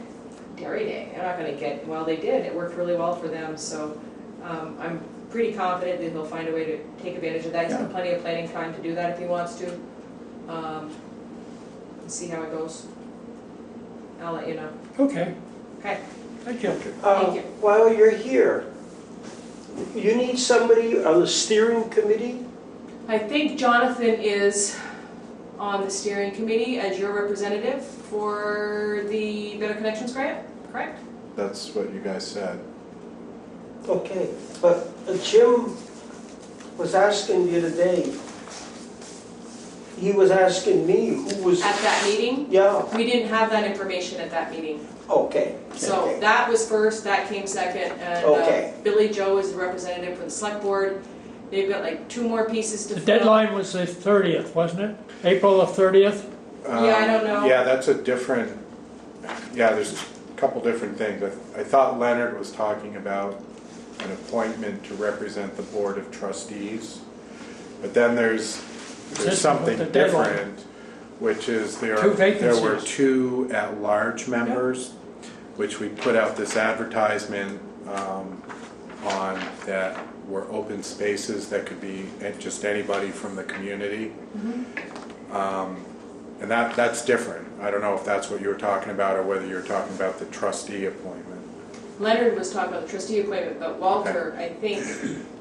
Dairy Day, they're not gonna get, well, they did, it worked really well for them, so, I'm pretty confident that he'll find a way to take advantage of that, he's got plenty of planning time to do that if he wants to. See how it goes. I'll let you know. okay, Okay, thank you. Thank you. While you're here, you need somebody on the steering committee? I think Jonathan is on the steering committee as your representative for the Better Connections grant, correct? That's what you guys said. Okay, but Jim was asking the other day, he was asking me who was, At that meeting, yeah, we didn't have that information at that meeting. okay. So okay. that was first, that came second, and Okay. Billy Joe is the representative for the select board. They've got like 2 more pieces to The fill. deadline was the 30th, wasn't it? April the 30th? Yeah, I don't know. Yeah, that's a different, yeah, there's a couple different things. I thought Leonard was talking about an appointment to represent the Board of Trustees. But then there's Consistent something with the deadline. different, which is there Two were vacancies. 2 at-large members, which we put out this advertisement on that were open spaces that could be just anybody from the community. And that's different. I don't know if that's what you were talking about or whether you're talking about the trustee appointment. Leonard was talking about the trustee appointment, but Walter, I think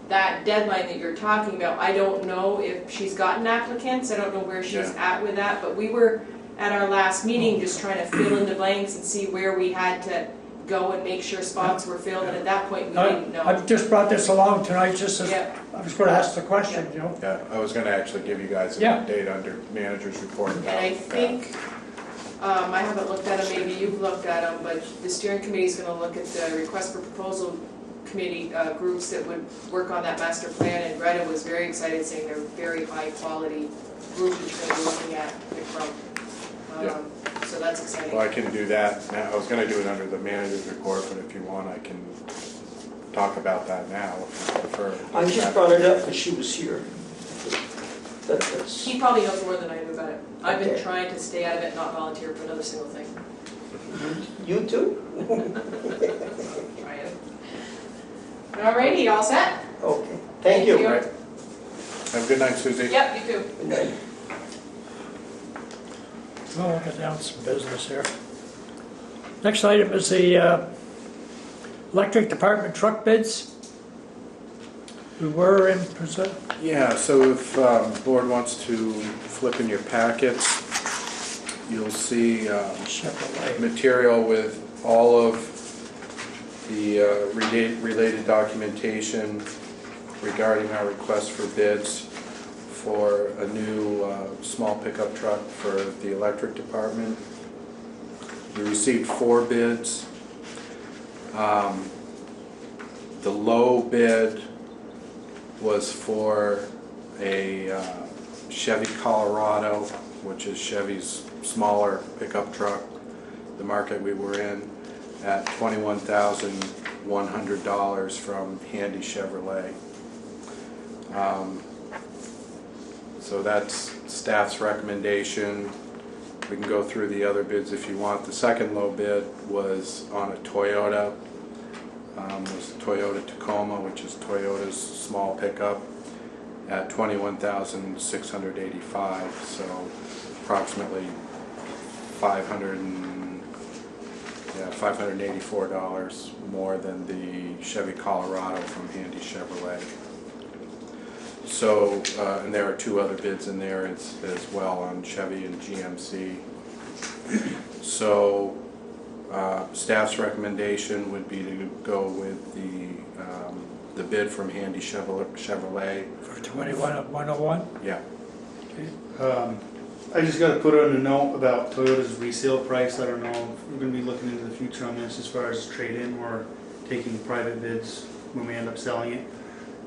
that deadline that you're talking about, I don't know if she's gotten applicants, I don't know where she's at with that, but we were at our last meeting just trying to fill in the blanks and see where we had to go and make sure spots were filled, and at that point, we didn't know. I've just brought this along tonight just as, I was going to ask the question, you know. Yeah, I was going to actually give you guys an update under manager's report about And I think, I haven't looked at them, maybe you've looked at them, but the steering committee is going to look at the request for proposal committee groups that would work on that master plan, and Greta was very excited, saying they're very high quality group that you're going to be looking at from. So that's exciting. Well, I can do that now. I was going to do it under the manager's report, but if you want, I can talk about that now if you prefer. I just brought it up because she was here. That's, He probably knows more than I do about it. I've been Okay. trying to stay out of it, not volunteer for another single thing. you too? Trying. Alrighty, all set? Okay, thank you. All right. Have a good night, Susie. Yep, you too. Good night. Well, we'll get down to some business here. Next item is the electric department truck bids. We were in present. Yeah, so if the board wants to flip in your packets, you'll see Chevrolet. material with all of the related documentation regarding our request for bids for a new small pickup truck for the electric department. We received 4 bids. The low bid was for a Chevy Colorado, which is Chevy's smaller pickup truck, the market we were in, at $21,100 from Handy Chevrolet. So that's staff's recommendation. We can go through the other bids if you want. The second low bid was on a Toyota. It was a Toyota Tacoma, which is Toyota's small pickup, at $21,685. So approximately $584 more than the Chevy Colorado from Handy Chevrolet. So, and there are 2 other bids in there as well on Chevy and GMC. So, staff's recommendation would be to go with the bid from Handy Chevrolet. For 21,101? Yeah. I just got to put on a note about Toyota's resale price. I don't know if we're going to be looking into the future on this as far as trade-in or taking private bids when we end up selling it.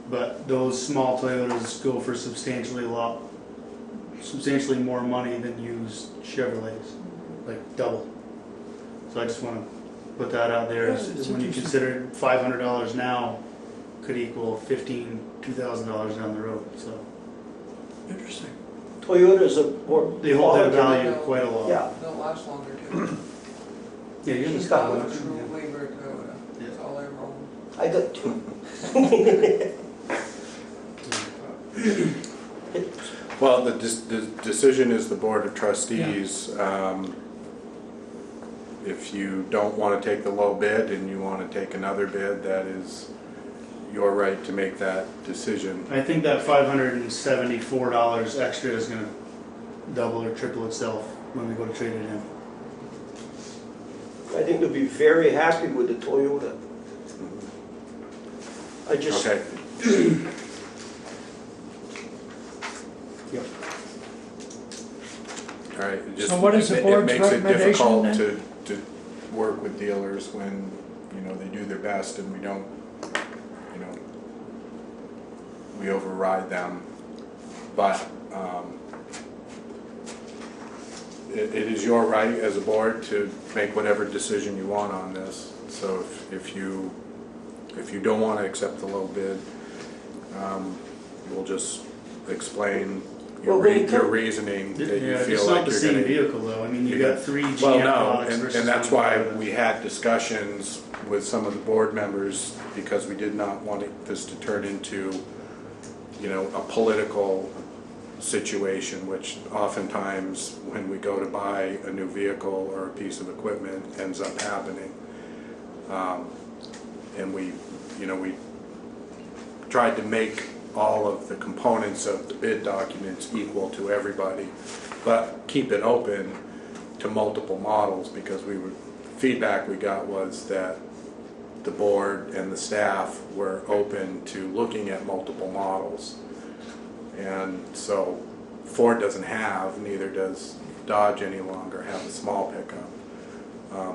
But those small Toyotas go for substantially more money than used Chevrolets, like double. So I just want to put that out there. When you consider $500 now could equal $2,000 down the road. So Interesting. Toyota's a more. they hold that value quite a lot. Yeah. They'll last longer too. Yeah, you're She's the got top one. one. True labor Toyota, that's all I roll. I got 2. Well, the decision is the Board of Trustees. If you don't want to take the low bid and you want to take another bid, that is your right to make that decision. I think that $574 extra is going to double or triple itself when we go to trade it in. I think they'll be very happy with the Toyota. I just, Okay. Yep. All right. It just- So what is the board's It makes it recommendation difficult to work with dealers when, they do their best and we don't, we override them. But it is your right as a board to make whatever decision you want on this. So if you don't want to accept the low bid, we'll just explain Well, when you your come- reasoning that you Yeah, feel it's like not the you're same gonna. vehicle though. I mean, you got three GM Well, no, products versus and that's one why Toyota. we had discussions with some of the board members, because we did not want this to turn into, a political situation, which oftentimes when we go to buy a new vehicle or a piece of equipment ends up happening. And we tried to make all of the components of the bid documents equal to everybody, but keep it open to multiple models, because feedback we got was that the board and the staff were open to looking at multiple models. And so Ford doesn't have, neither does Dodge any longer have a small pickup.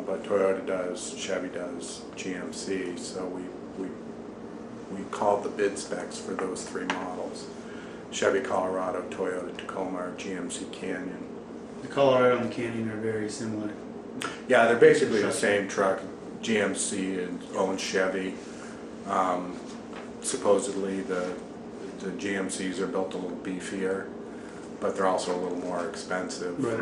But Toyota does, Chevy does, GMC, so we called the bid specs for those three models: Chevy Colorado, Toyota Tacoma, or GMC Canyon. The Colorado and the Canyon are very similar. Yeah, they're basically the same truck. GMC owns Chevy. Supposedly the GMCs are built a little beefier, but they're also a little more expensive. Right.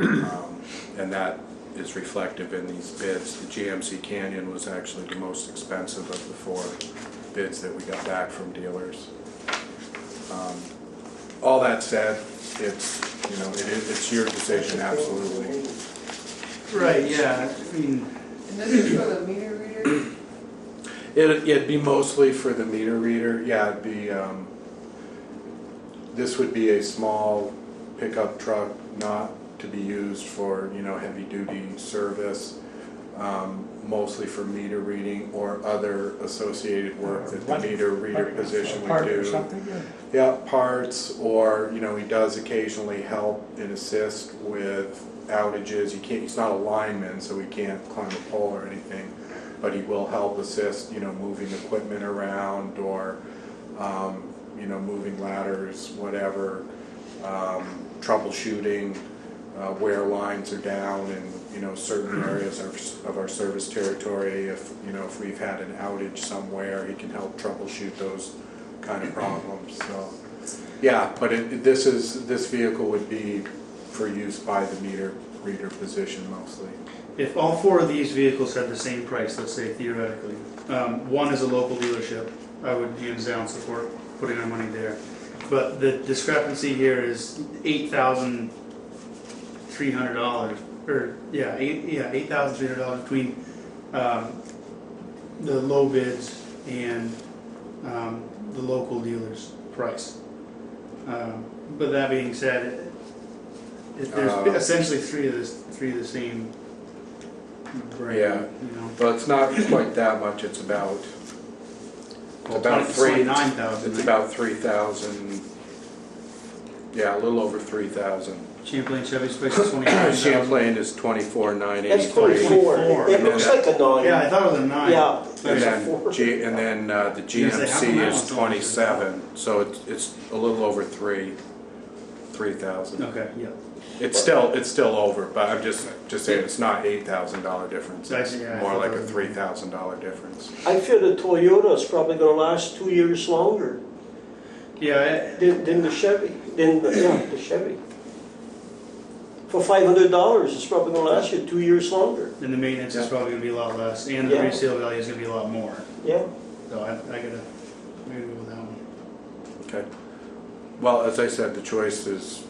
And that is reflective in these bids. The GMC Canyon was actually the most expensive of the four bids that we got back from dealers. All that said, it's your decision, absolutely. Right, yeah, I mean, And this is for the meter reader? It'd be mostly for the meter reader. Yeah, it'd be, this would be a small pickup truck, not to be used for, heavy duty service, mostly for meter reading or other associated work that the meter reader position would Part or do. something, Yeah, parts, or, he does occasionally help and assist with outages. He's not a lineman, so he can't climb a pole or anything, but he will help assist, moving equipment around, or, moving ladders, whatever, troubleshooting where lines are down in, certain areas of our service territory. If we've had an outage somewhere, he can help troubleshoot those kind of problems. So, yeah, but this vehicle would be for use by the meter reader position mostly. if all four of these vehicles had the same price, let's say theoretically, one is a local dealership, I would hands down support putting our money there. But the discrepancy here is $8,300, or $8,300 between the low bids and the local dealer's price. But that being said, there's essentially three of the same brand. Yeah. Well, it's not quite that much. It's about $29,000. It's about 3,000. Yeah, a little over 3,000. Champlain Chevy's price is $29,000. Champlain is 24,983. That's 24. It looks like a 9. Yeah, I thought it was a 9. Yeah. And There's a then, 4. the say, how come GMC that is one's so 27, so it's a little over 3,000. Okay, yeah. It's still over, but I'm just saying it's not $8,000 difference. It's Yeah, I more thought like that a was- $3,000 difference. I feel the Toyota is probably going to last 2 years longer Yeah, than the Chevy. The Chevy. For $500, it's probably going to last you 2 years longer. and the maintenance is Yeah. probably going to be a lot less, and the Yeah. resale value is going to be a lot more. Yeah. So I gotta maybe go with that one. Okay. Well, as I said, the choice is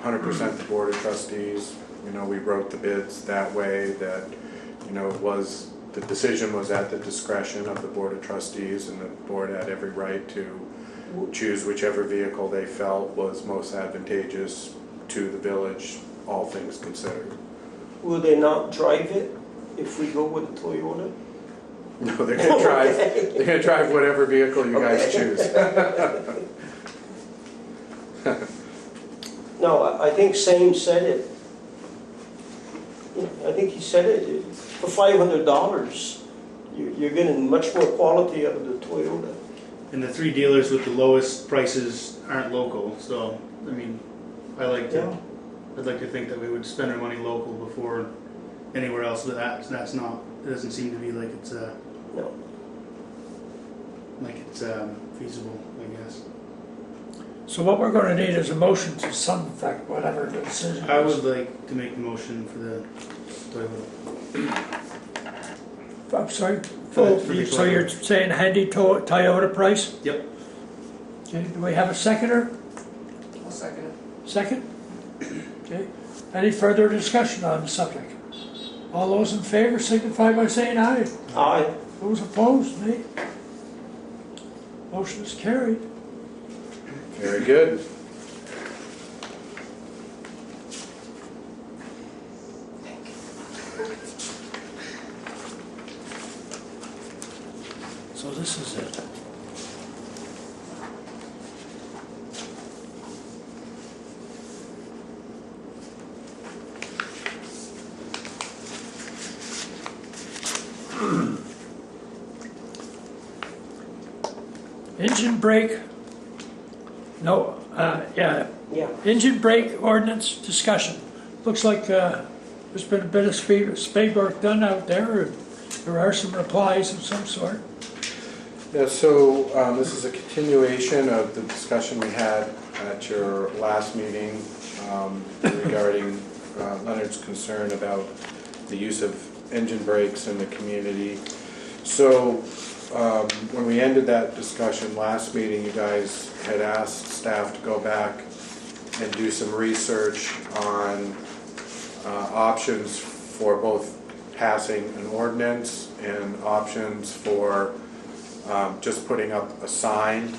100% the Board of Trustees. We wrote the bids that way, that, the decision was at the discretion of the Board of Trustees, and the board had every right to choose whichever vehicle they felt was most advantageous to the village, all things considered. Will they not drive it if we go with a Toyota? No, they're gonna drive whatever vehicle you guys choose. No, I think Sam said it. I think he said it. For $500, you're getting much more quality out of the Toyota. And the three dealers with the lowest prices aren't local, so, I mean, I'd like to think that we would spend our money local before anywhere else, but that's not, it doesn't seem to be like it's, No. feasible, I guess. So what we're gonna need is a motion to some effect, whatever the decision is. I would like to make the motion for the Toyota. I'm sorry, For the so you're saying handy Toyota price? Yep. Okay, do we have a seconder? I'll second it. Second? Okay, any further discussion on the subject? All those in favor signify by saying aye. Aye. Those opposed, nay? Motion is carried. Very good. So this is it. Engine brake, no, yeah, Yeah. engine brake ordinance discussion. Looks like there's been a bit of spade work done out there. There are some replies of some sort. Yeah, so this is a continuation of the discussion we had at your last meeting regarding Leonard's concern about the use of engine brakes in the community. So when we ended that discussion last meeting, you guys had asked staff to go back and do some research on options for both passing an ordinance and options for just putting up a sign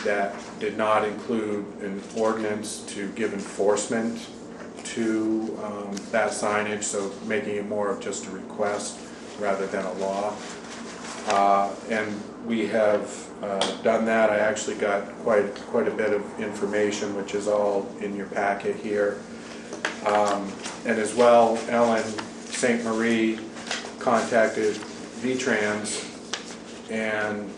that did not include an ordinance to give enforcement to that signage, so making it more of just a request rather than a law. And we have done that. I actually got quite a bit of information, which is all in your packet here. And as well, Ellen St. Marie contacted V-Trans, and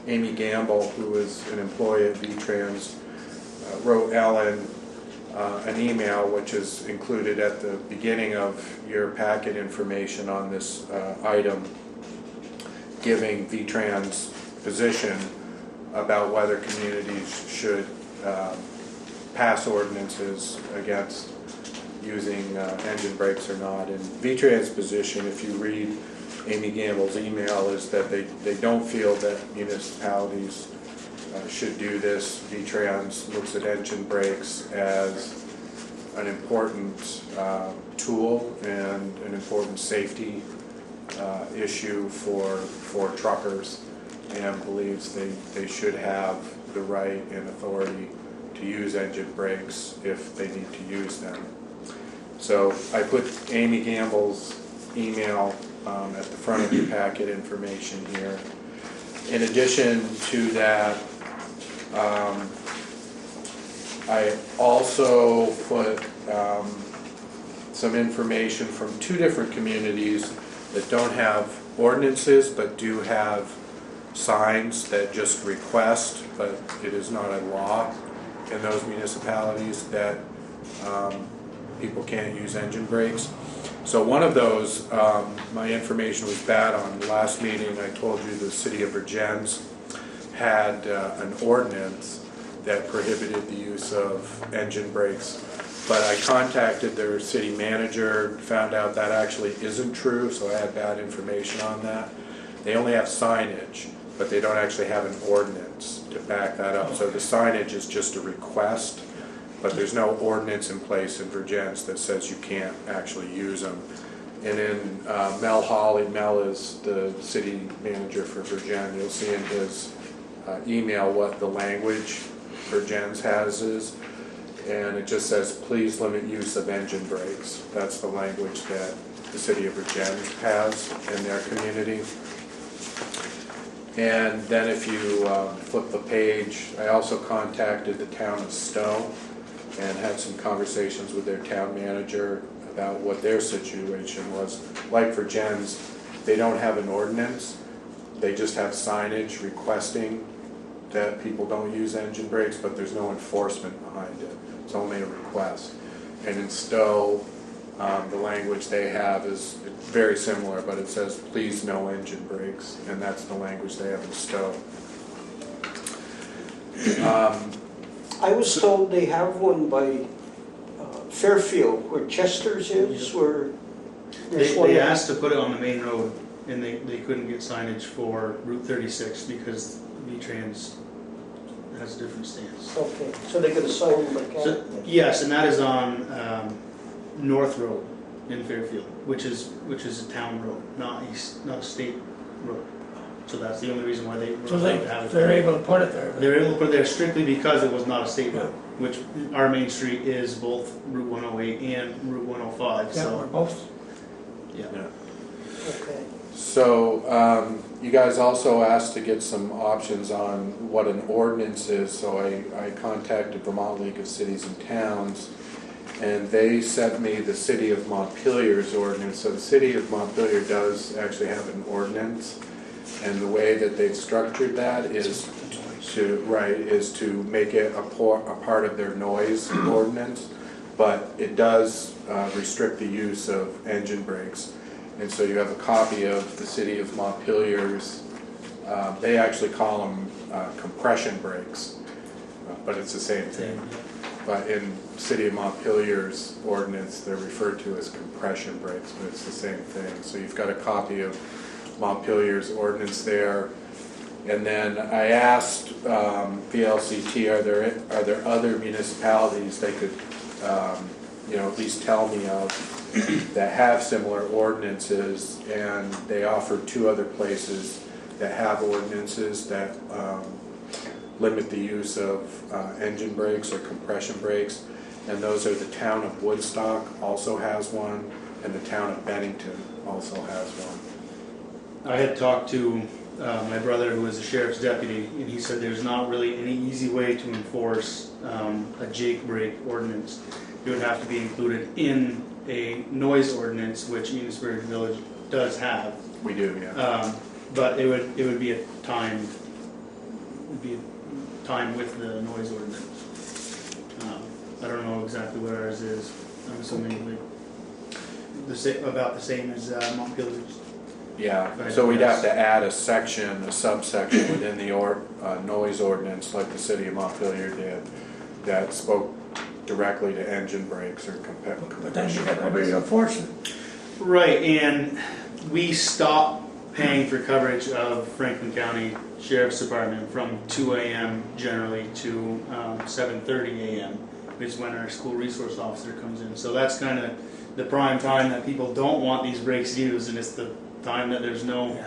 Amy Gamble, who is an employee at V-Trans, wrote Ellen an email, which is included at the beginning of your packet information on this item, giving V-Trans position about whether communities should pass ordinances against using engine brakes or not. And V-Trans position, if you read Amy Gamble's email, is that they don't feel that municipalities should do this. V-Trans looks at engine brakes as an important tool and an important safety issue for truckers, and believes they should have the right and authority to use engine brakes if they need to use them. So I put Amy Gamble's email at the front of your packet information here. In addition to that, I also put some information from two different communities that don't have ordinances but do have signs that just request, but it is not a law in those municipalities that people can't use engine brakes. So one of those, my information was bad on. Last meeting I told you the city of Vergennes had an ordinance that prohibited the use of engine brakes. But I contacted their city manager, found out that actually isn't true, so I had bad information on that. They only have signage, but they don't actually have an ordinance to back that up. So the signage is just a request, but there's no ordinance in place in Vergennes that says you can't actually use them. And in Mel Hawley, Mel is the city manager for Vergennes, you'll see in his email what the language Vergennes has is. And it just says, please limit use of engine brakes. That's the language that the city of Vergennes has in their community. And then if you flip the page, I also contacted the town of Stowe and had some conversations with their town manager about what their situation was. Like Vergennes, they don't have an ordinance. They just have signage requesting that people don't use engine brakes, but there's no enforcement behind it. It's only a request. And in Stowe, the language they have is very similar, but it says, please no engine brakes, and that's the language they have in Stowe. I was told they have one by Fairfield, where Chester's is, where there's one. They asked to put it on the main road, and they couldn't get signage for Route 36 because V-Trans has a different stance. Okay, so they could assign them like So, that. yes, and that is on North Road in Fairfield, which is a town road, not a state road. So that's the only reason why they were So allowed to have it. they're able to put it there. They were able to put it there strictly because it was not a state road, which our main street is both Route 108 and Route 105, Yeah, we're so, both. yeah. Okay. So, you guys also asked to get some options on what an ordinance is, so I contacted Vermont League of Cities and Towns, and they sent me the City of Montpelier's ordinance. So the City of Montpelier does actually have an ordinance, and the way that they've structured that is to make it a part of their noise ordinance, but it does restrict the use of engine brakes. And so you have a copy of the City of Montpelier's, they actually call them compression brakes, but it's the same thing. But in City of Montpelier's ordinance, they're referred to as compression brakes, but it's the same thing. So you've got a copy of Montpelier's ordinance there. And then I asked VLCT, are there other municipalities they could, at least tell me of that have similar ordinances, and they offered 2 other places that have ordinances that limit the use of engine brakes or compression brakes, and those are the town of Woodstock also has one, and the town of Bennington also has one. I had talked to my brother, who was a sheriff's deputy, and he said there's not really any easy way to enforce a Jake brake ordinance. It would have to be included in a noise ordinance, which Enosburg Village does have. We do, yeah. But it would be a time with the noise ordinance. I don't know exactly what ours is. I'm assuming about the same as Montpelier's. Yeah, so we'd have to add a subsection within the noise ordinance, like the City of Montpelier did, that spoke directly to engine brakes or But then you got nobody to enforce it. Right, and we stopped paying for coverage of Franklin County Sheriff's Department from 2 a.m. generally to 7:30 a.m., which is when our school resource officer comes in. So that's kind of the prime time that people don't want these brakes used, and it's the time that there's no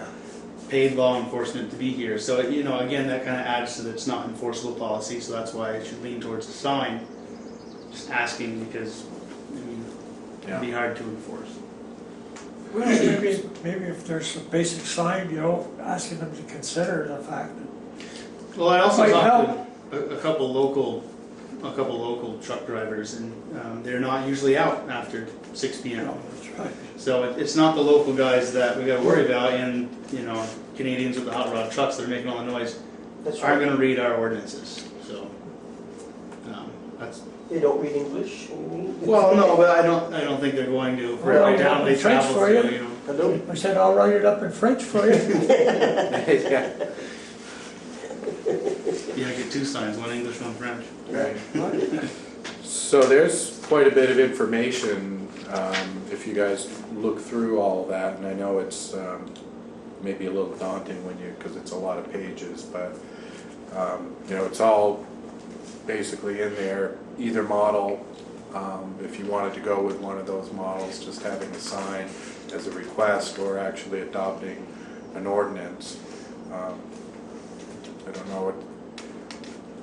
paid law enforcement to be here. So, again, that kind of adds to that it's not enforceable policy, so that's why it should lean towards the sign. Just asking because, it'd be hard to enforce. Well, maybe if there's a basic sign, asking them to consider the fact that. Well, I also Might talked to a couple local truck drivers, and they're not usually out after 6 p.m. That's right. So it's not the local guys that we got to worry about, and Canadians with the hot rod trucks that are making all the noise That's aren't right. going to read our ordinances. So that's. They don't read English, you mean? Well, no, but I don't think they're going to. For every town they French travel for you. through, Hello? I said, I'll write it up in French for you. Yeah. Yeah, get 2 signs, one English, one French. Right. So there's quite a bit of information if you guys look through all of that, and I know it's maybe a little daunting because it's a lot of pages, but it's all basically in there. Either model, if you wanted to go with one of those models, just having a sign as a request or actually adopting an ordinance. I don't know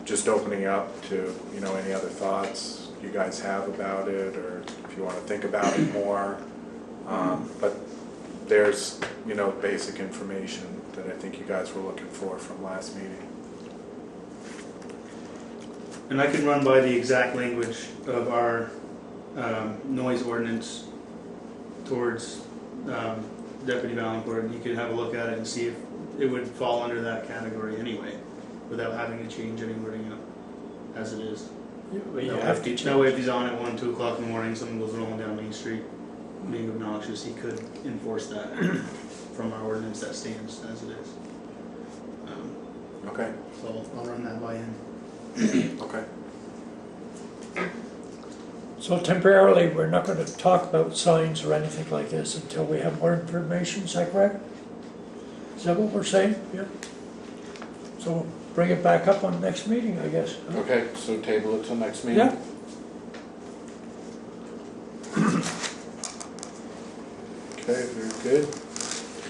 just opening up to any other thoughts you guys have about it, or if you want to think about it more. But there's basic information that I think you guys were looking for from last meeting. And I can run by the exact language of our noise ordinance towards Deputy Valancourt, and you could have a look at it and see if it would fall under that category anyway, without having to change any wording up as it is. That way if he's on at 1, 2 o'clock in the morning, someone goes rolling down Main Street being obnoxious, he could enforce that from our ordinance that stands as it is. Okay. So I'll run that by him. Okay. So temporarily, we're not gonna talk about signs or anything like this until we have more information, is that correct? Is that what we're saying? Yeah. So bring it back up on the next meeting, I guess. huh? Okay, so table it till next meeting? Yeah. Okay, very good.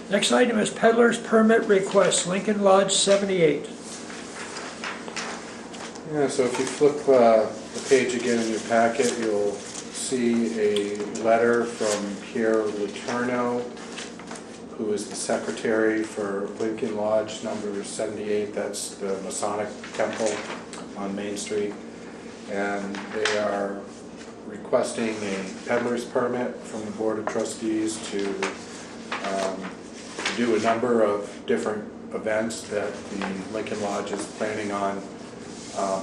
Next item is peddler's permit request, Lincoln Lodge 78. Yeah, so if you flip the page again in your packet, you'll see a letter from Pierre Letourneau, who is the secretary for Lincoln Lodge number 78. That's the Masonic Temple on Main Street. And they are requesting a peddler's permit from the Board of Trustees to do a number of different events that the Lincoln Lodge is planning on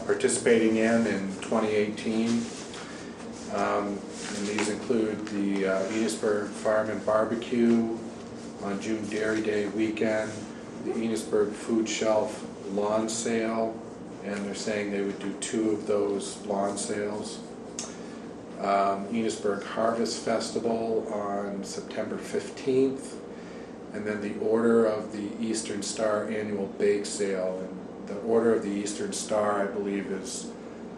participating in 2018. And these include the Enosburg Farm and Barbecue on June Dairy Day weekend, the Enosburg Food Shelf lawn sale, and they're saying they would do 2 of those lawn sales. Enosburg Harvest Festival on September 15th, and then the Order of the Eastern Star Annual Bake Sale. And the Order of the Eastern Star, I believe, is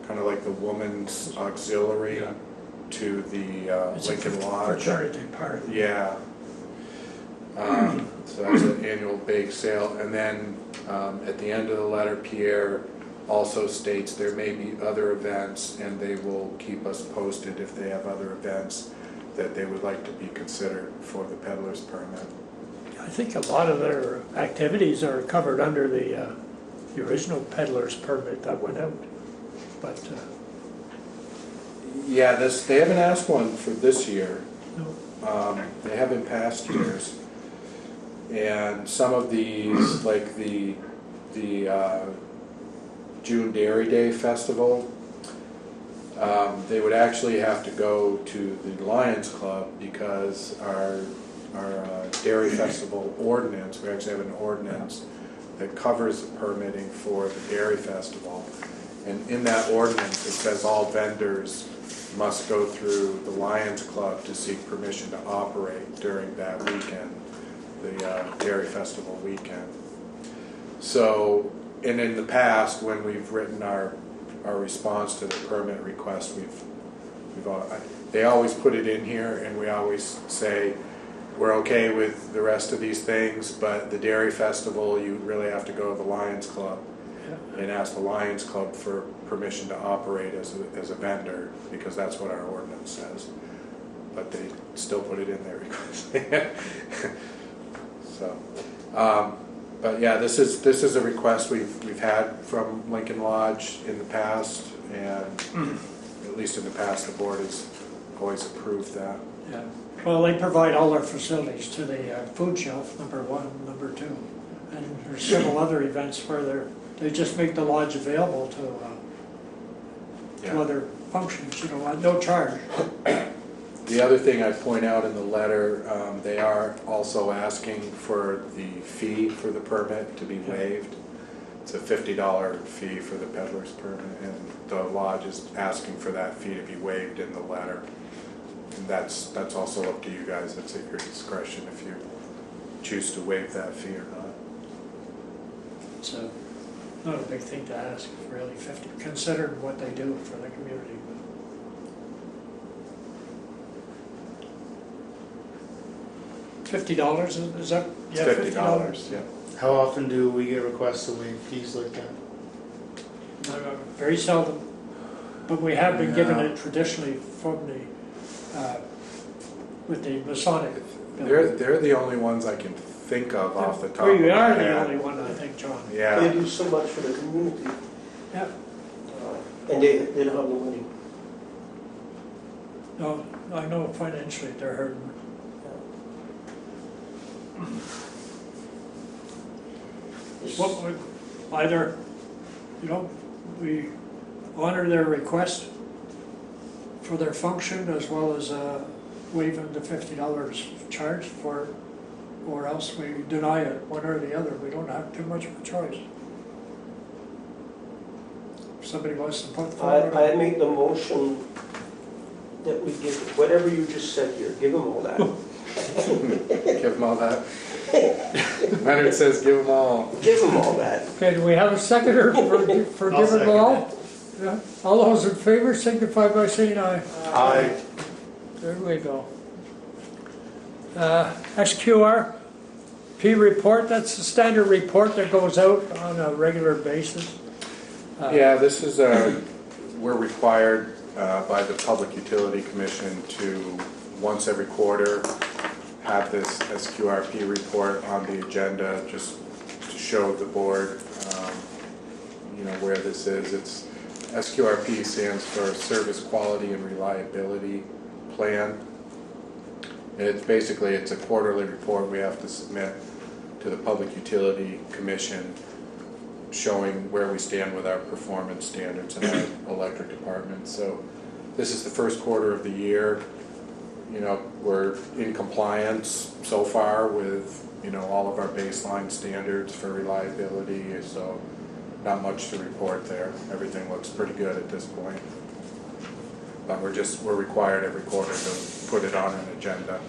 kind of like the woman's auxiliary Yeah. to the It's a Lincoln Lodge. fraternity party. Yeah. So that's an annual bake sale. And then at the end of the letter, Pierre also states there may be other events, and they will keep us posted if they have other events that they would like to be considered for the peddler's permit. I think a lot of their activities are covered under the original peddler's permit that went out. But, Yeah, they haven't asked one for this year. no. They have in past years. And some of these, like the June Dairy Day Festival, they would actually have to go to the Lions Club because our Dairy Festival ordinance, we actually have an ordinance that covers the permitting for the Dairy Festival. And in that ordinance, it says all vendors must go through the Lions Club to seek permission to operate during that weekend, the Dairy Festival weekend. So, and in the past, when we've written our response to the permit request, they always put it in here, and we always say, we're okay with the rest of these things, but the Dairy Festival, you really have to go to the Lions Club and ask the Lions Club for permission to operate as a vendor, because that's what our ordinance says. But they still put it in their request. So, but yeah, this is a request we've had from Lincoln Lodge in the past, and at least in the past, the board has always approved that. Yeah. Well, they provide all their facilities to the food shelf, number 1, number 2. And there's several other events where they just make the lodge available to other functions, at no charge. The other thing I point out in the letter, they are also asking for the fee for the permit to be waived. It's a $50 fee for the peddler's permit, and the lodge is asking for that fee to be waived in the letter. And that's also up to you guys. That's at your discretion if you choose to waive that fee or not. So, not a big thing to ask, really, 50, considering what they do for the community. $50, is that? It's $50, yeah. How often do we get requests to waive fees like that? Very seldom, but we have been given Yeah. it traditionally from the, with the Masonic. They're the only ones I can think of off the top of We my are head. the only one, I think, John. They Yeah, do so much for the community, Yeah, and they don't have the money. no, I know financially they're hurting. What would, either, we honor their request for their function as well as waiving the $50 charge for it, or else we deny it, one or the other. We don't have too much of a choice. If somebody wants to put forward. I make the motion that we give, whatever you just said here, give them all that. Give them all that. Leonard says give them all. Give them all that. Okay, do we have a seconder for I'll giving second them all? Yeah. All those in favor signify by saying aye. Aye. There we go. SQRP report, that's the standard report that goes out on a regular basis. Yeah, this is, we're required by the Public Utility Commission to, once every quarter, have this SQRP report on the agenda, just to show the board, where this is. It's SQRP stands for Service Quality and Reliability Plan. And it's basically, it's a quarterly report we have to submit to the Public Utility Commission showing where we stand with our performance standards in our electric department. So this is the first quarter of the year. We're in compliance so far with, all of our baseline standards for reliability, so not much to report there. Everything looks pretty good at this point. But we're required every quarter to put it on an agenda.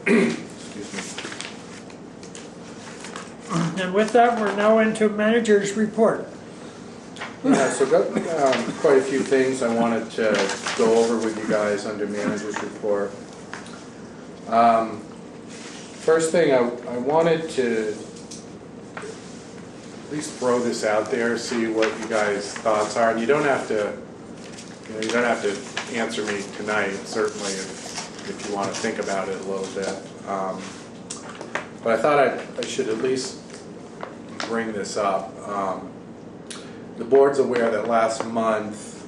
Excuse me. And with that, we're now into manager's report. Yeah, so got quite a few things I wanted to go over with you guys under manager's report. First thing, I wanted to at least throw this out there, see what you guys' thoughts are, and you don't have to answer me tonight, certainly, if you want to think about it a little bit. But I thought I should at least bring this up. The board's aware that last month,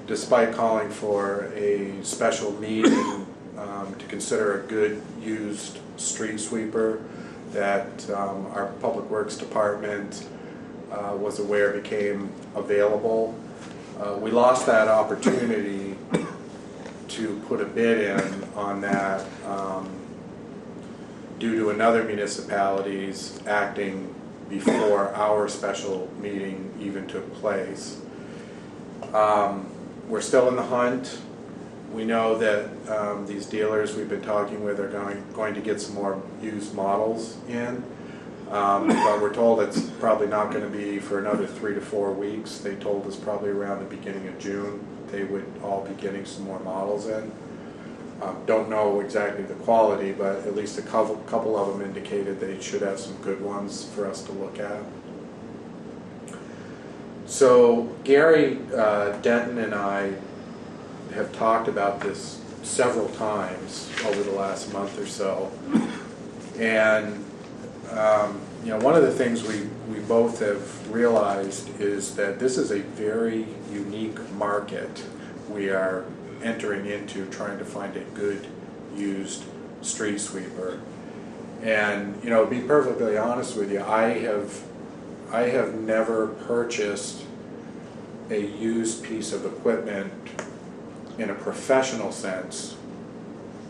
despite calling for a special meeting to consider a good used street sweeper that our Public Works Department was aware became available, we lost that opportunity to put a bid in on that due to another municipality's acting before our special meeting even took place. We're still in the hunt. We know that these dealers we've been talking with are going to get some more used models in, but we're told it's probably not going to be for another 3 to 4 weeks. They told us probably around the beginning of June they would all be getting some more models in. Don't know exactly the quality, but at least a couple of them indicated they should have some good ones for us to look at. So Gary Denton and I have talked about this several times over the last month or so, and one of the things we both have realized is that this is a very unique market we are entering into, trying to find a good used street sweeper. And to be perfectly honest with you, I have never purchased a used piece of equipment in a professional sense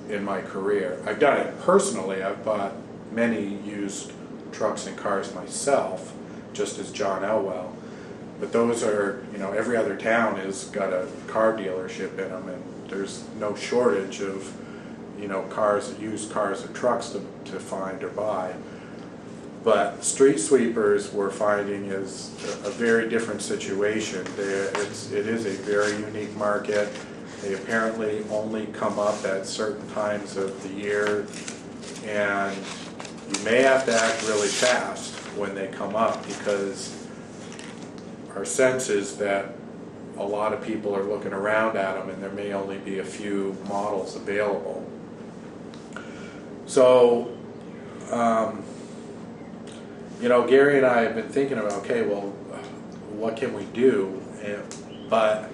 in my career. I've done it personally. I've bought many used trucks and cars myself, just as John Elwell. But those are, every other town has got a car dealership in them, and there's no shortage of, cars, used cars and trucks to find or buy. But street sweepers we're finding is a very different situation. It is a very unique market. They apparently only come up at certain times of the year, and you may have to act really fast when they come up, because our sense is that a lot of people are looking around at them and there may only be a few models available. So, Gary and I have been thinking about, okay, well, what can we do? But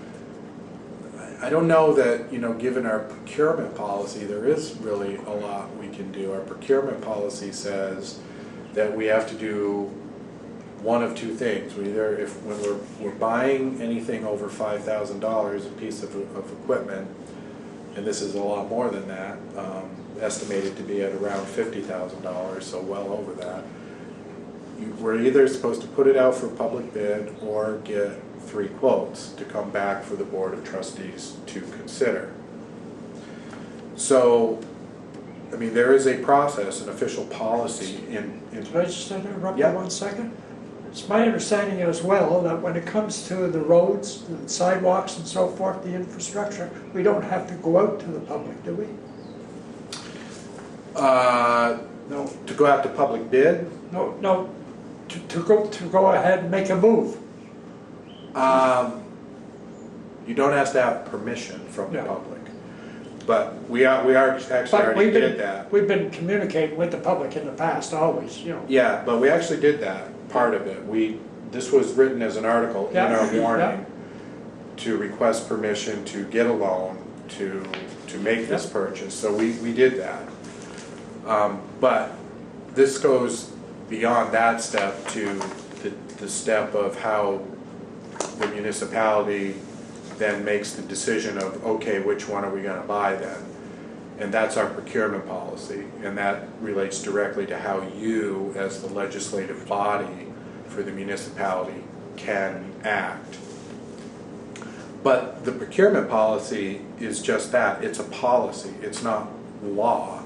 I don't know that, given our procurement policy, there is really a lot we can do. Our procurement policy says that we have to do one of two things. We either, when we're buying anything over $5,000 a piece of equipment, and this is a lot more than that, estimated to be at around $50,000, so well over that, we're either supposed to put it out for public bid or get 3 quotes to come back for the Board of Trustees to consider. So, I mean, there is a process, an official policy in. Can I just interrupt Yeah. you 1 second? It's my understanding as well that when it comes to the roads, the sidewalks and so forth, the infrastructure, we don't have to go out to the public, do we? No, to go out to public bid. No, to go ahead and make a move. You don't have to have permission from the Yeah. public. But we actually But already did that. we've been communicating with the public in the past, always, you know. Yeah, but we actually did that, part of it. This was written as an article in Yeah, our yeah. warning to request permission to get a loan to make this purchase, so we did that. But this goes beyond that step to the step of how the municipality then makes the decision of, okay, which one are we gonna buy then? And that's our procurement policy, and that relates directly to how you, as the legislative body for the municipality, can act. But the procurement policy is just that, it's a policy, it's not law.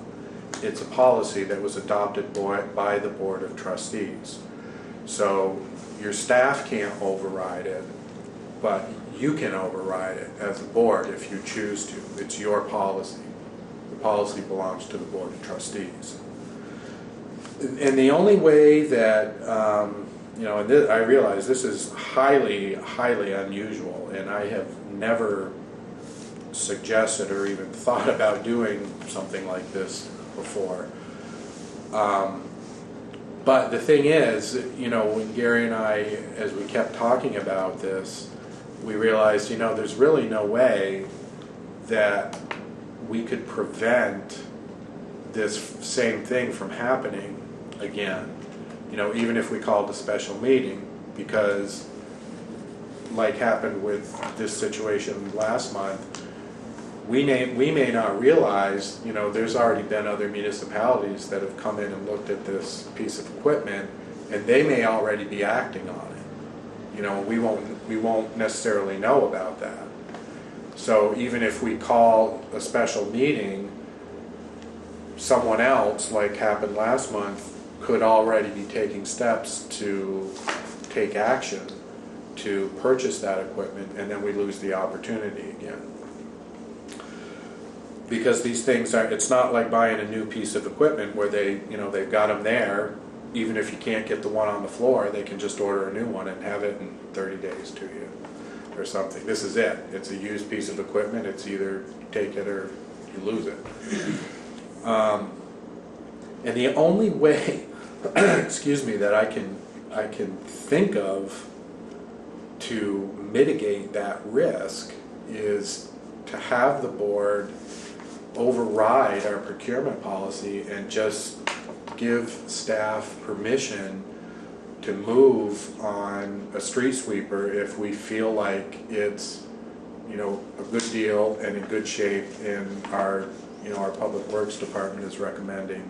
It's a policy that was adopted by the Board of Trustees. So your staff can't override it, but you can override it as a board if you choose to. It's your policy. The policy belongs to the Board of Trustees. And the only way that, and I realize this is highly, highly unusual, and I have never suggested or even thought about doing something like this before. But the thing is, when Gary and I, as we kept talking about this, we realized, there's really no way that we could prevent this same thing from happening again. Even if we called a special meeting, because like happened with this situation last month, we may not realize, there's already been other municipalities that have come in and looked at this piece of equipment, and they may already be acting on it. We won't necessarily know about that. So even if we call a special meeting, someone else, like happened last month, could already be taking steps to take action to purchase that equipment, and then we lose the opportunity again. Because these things it's not like buying a new piece of equipment where they've got them there. Even if you can't get the one on the floor, they can just order a new one and have it in 30 days to you or something. This is it. It's a used piece of equipment. It's either you take it or you lose it. And the only way, excuse me, that I can think of to mitigate that risk is to have the board override our procurement policy and just give staff permission to move on a street sweeper if we feel like it's a good deal and in good shape, and our public works department is recommending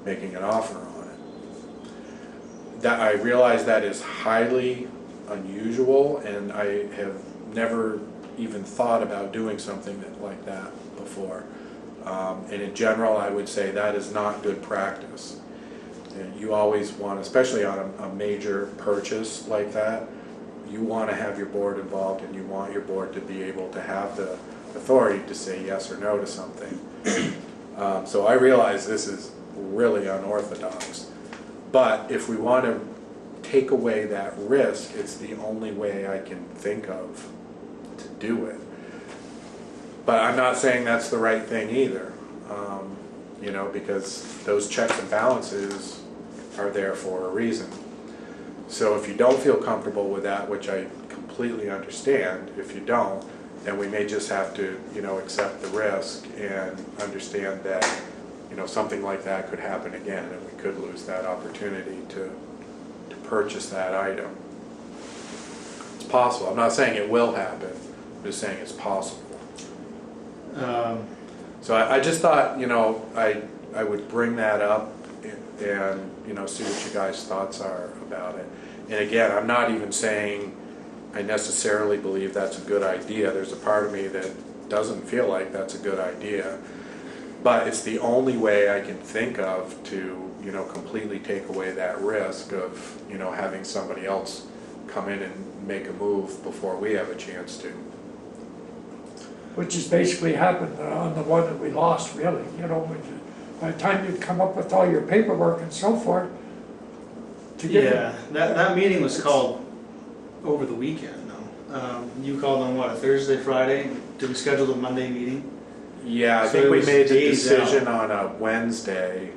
making an offer on it. That I realize that is highly unusual, and I have never even thought about doing something like that before. And in general, I would say that is not good practice. And you always want, especially on a major purchase like that, you want to have your board involved, and you want your board to be able to have the authority to say yes or no to something. So I realize this is really unorthodox. But if we want to take away that risk, it's the only way I can think of to do it. But I'm not saying that's the right thing either, because those checks and balances are there for a reason. So if you don't feel comfortable with that, which I completely understand, if you don't, then we may just have to, accept the risk and understand that, something like that could happen again, and we could lose that opportunity to purchase that item. It's possible. I'm not saying it will happen. I'm just saying it's possible. So I just thought, I would bring that up and, you know, see what you guys' thoughts are about it. And again, I'm not even saying I necessarily believe that's a good idea. There's a part of me that doesn't feel like that's a good idea. But it's the only way I can think of to, you know, completely take away that risk of, you know, having somebody else come in and make a move before we have a chance to. Which has basically happened on the one that we lost, really, you know, by the time you come up with all your paperwork and so forth, to get Yeah, that meeting was called over the weekend though. You called on what, a Thursday, Friday? Did we schedule the Monday meeting? Yeah, I So think it we was made the days decision on a Wednesday,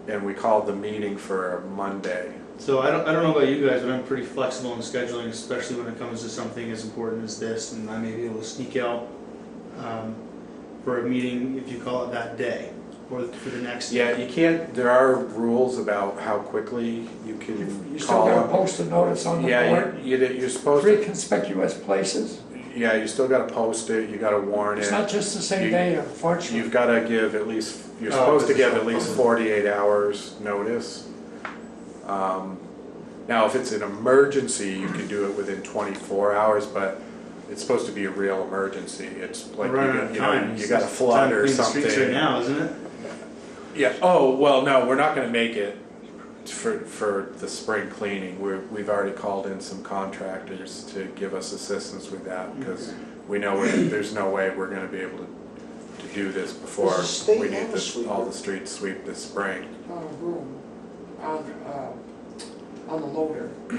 and we called the meeting for a Monday. So I don't know about you guys, but I'm pretty flexible in scheduling, especially when it comes to something as important as this, and I may be able to sneak out for a meeting if you call it that day or for the next day. Yeah, you can't, there are rules about how quickly you can You still call gotta them. post a notice on the Yeah, board, you're supposed to, 3 conspicuous places. yeah, you still gotta post it, you gotta warn It's it. not just the same day, unfortunately. You've gotta give at least, you're Oh, supposed to it's give a- at least 48 hours notice. Now, if it's an emergency, you can do it within 24 hours, but it's supposed to be a real emergency. It's like, We're running out of time. you got a It's flood time to or clean the streets something. right now, isn't it? Yeah, oh, well, no, we're not gonna make it for the spring cleaning. We've already called in some contractors to give us assistance with that, because we know there's no way we're gonna be able to do this before Does the state we need have a sweeper? all the streets sweep this spring. Room on the loader, yeah,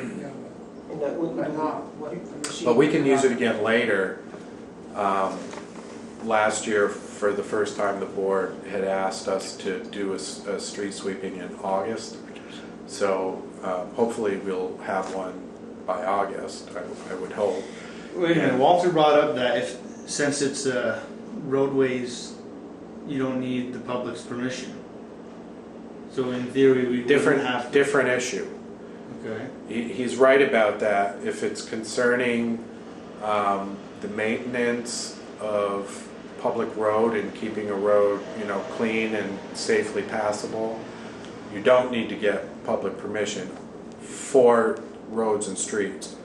And that wouldn't but do- not what the machine. But we can use it again later. Last year, for the first time, the board had asked us to do a street sweeping in August. So hopefully we'll have one by August, I would hope. Wait a minute, Walter brought up that if, since it's roadways, you don't need the public's permission. So in theory, we wouldn't have to. Different issue. Okay. He's right about that. If it's concerning the maintenance of public road and keeping a road, you know, clean and safely passable, you don't need to get public permission for roads and streets.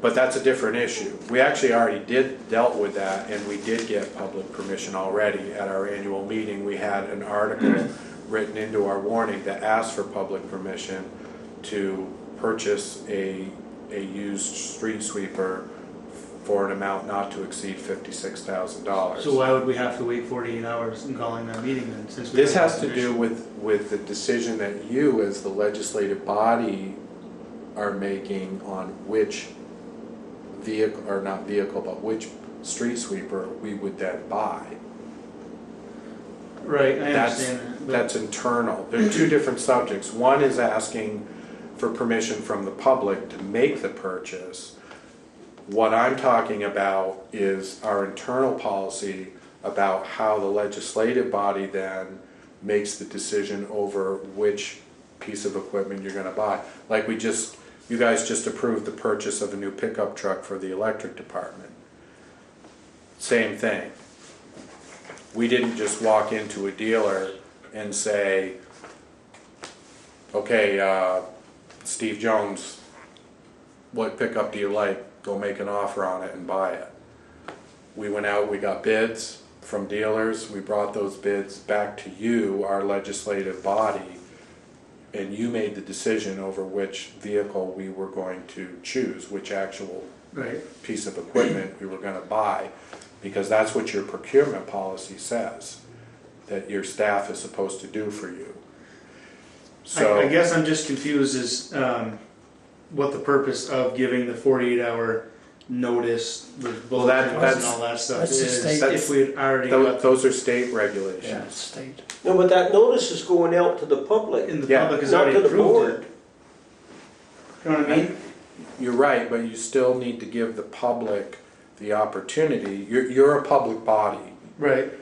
But that's a different issue. We actually already dealt with that, and we did get public permission already. At our annual meeting, we had an article written into our warning that asked for public permission to purchase a used street sweeper for an amount not to exceed $56,000. So why would we have to wait 48 hours in calling that meeting then? Since we This have has to do permission? with the decision that you, as the legislative body, are making on which vehicle, or not vehicle, but which street sweeper we would then buy. Right, I understand that. but- That's internal. They're two different subjects. One is asking for permission from the public to make the purchase. What I'm talking about is our internal policy about how the legislative body then makes the decision over which piece of equipment you're gonna buy. Like you guys just approved the purchase of a new pickup truck for the electric department. Same thing. We didn't just walk into a dealer and say, okay, Steve Jones, what pickup do you like? Go make an offer on it and buy it. We went out, we got bids from dealers, we brought those bids back to you, our legislative body, and you made the decision over which vehicle we were going to choose, which actual Right. piece of equipment we were gonna buy, because that's what your procurement policy says, that your staff is supposed to do for you. So I guess I'm just confused as what the purpose of giving the 48-hour notice with Well, bullet points and that's- all that stuff that's the is state. if we had already got those are state regulations. State. No, but that notice is going out to the public. in the Yeah. public has Not already to the approved board. it. You know what I mean? You're right, but you still need to give the public the opportunity. You're a public body. Right.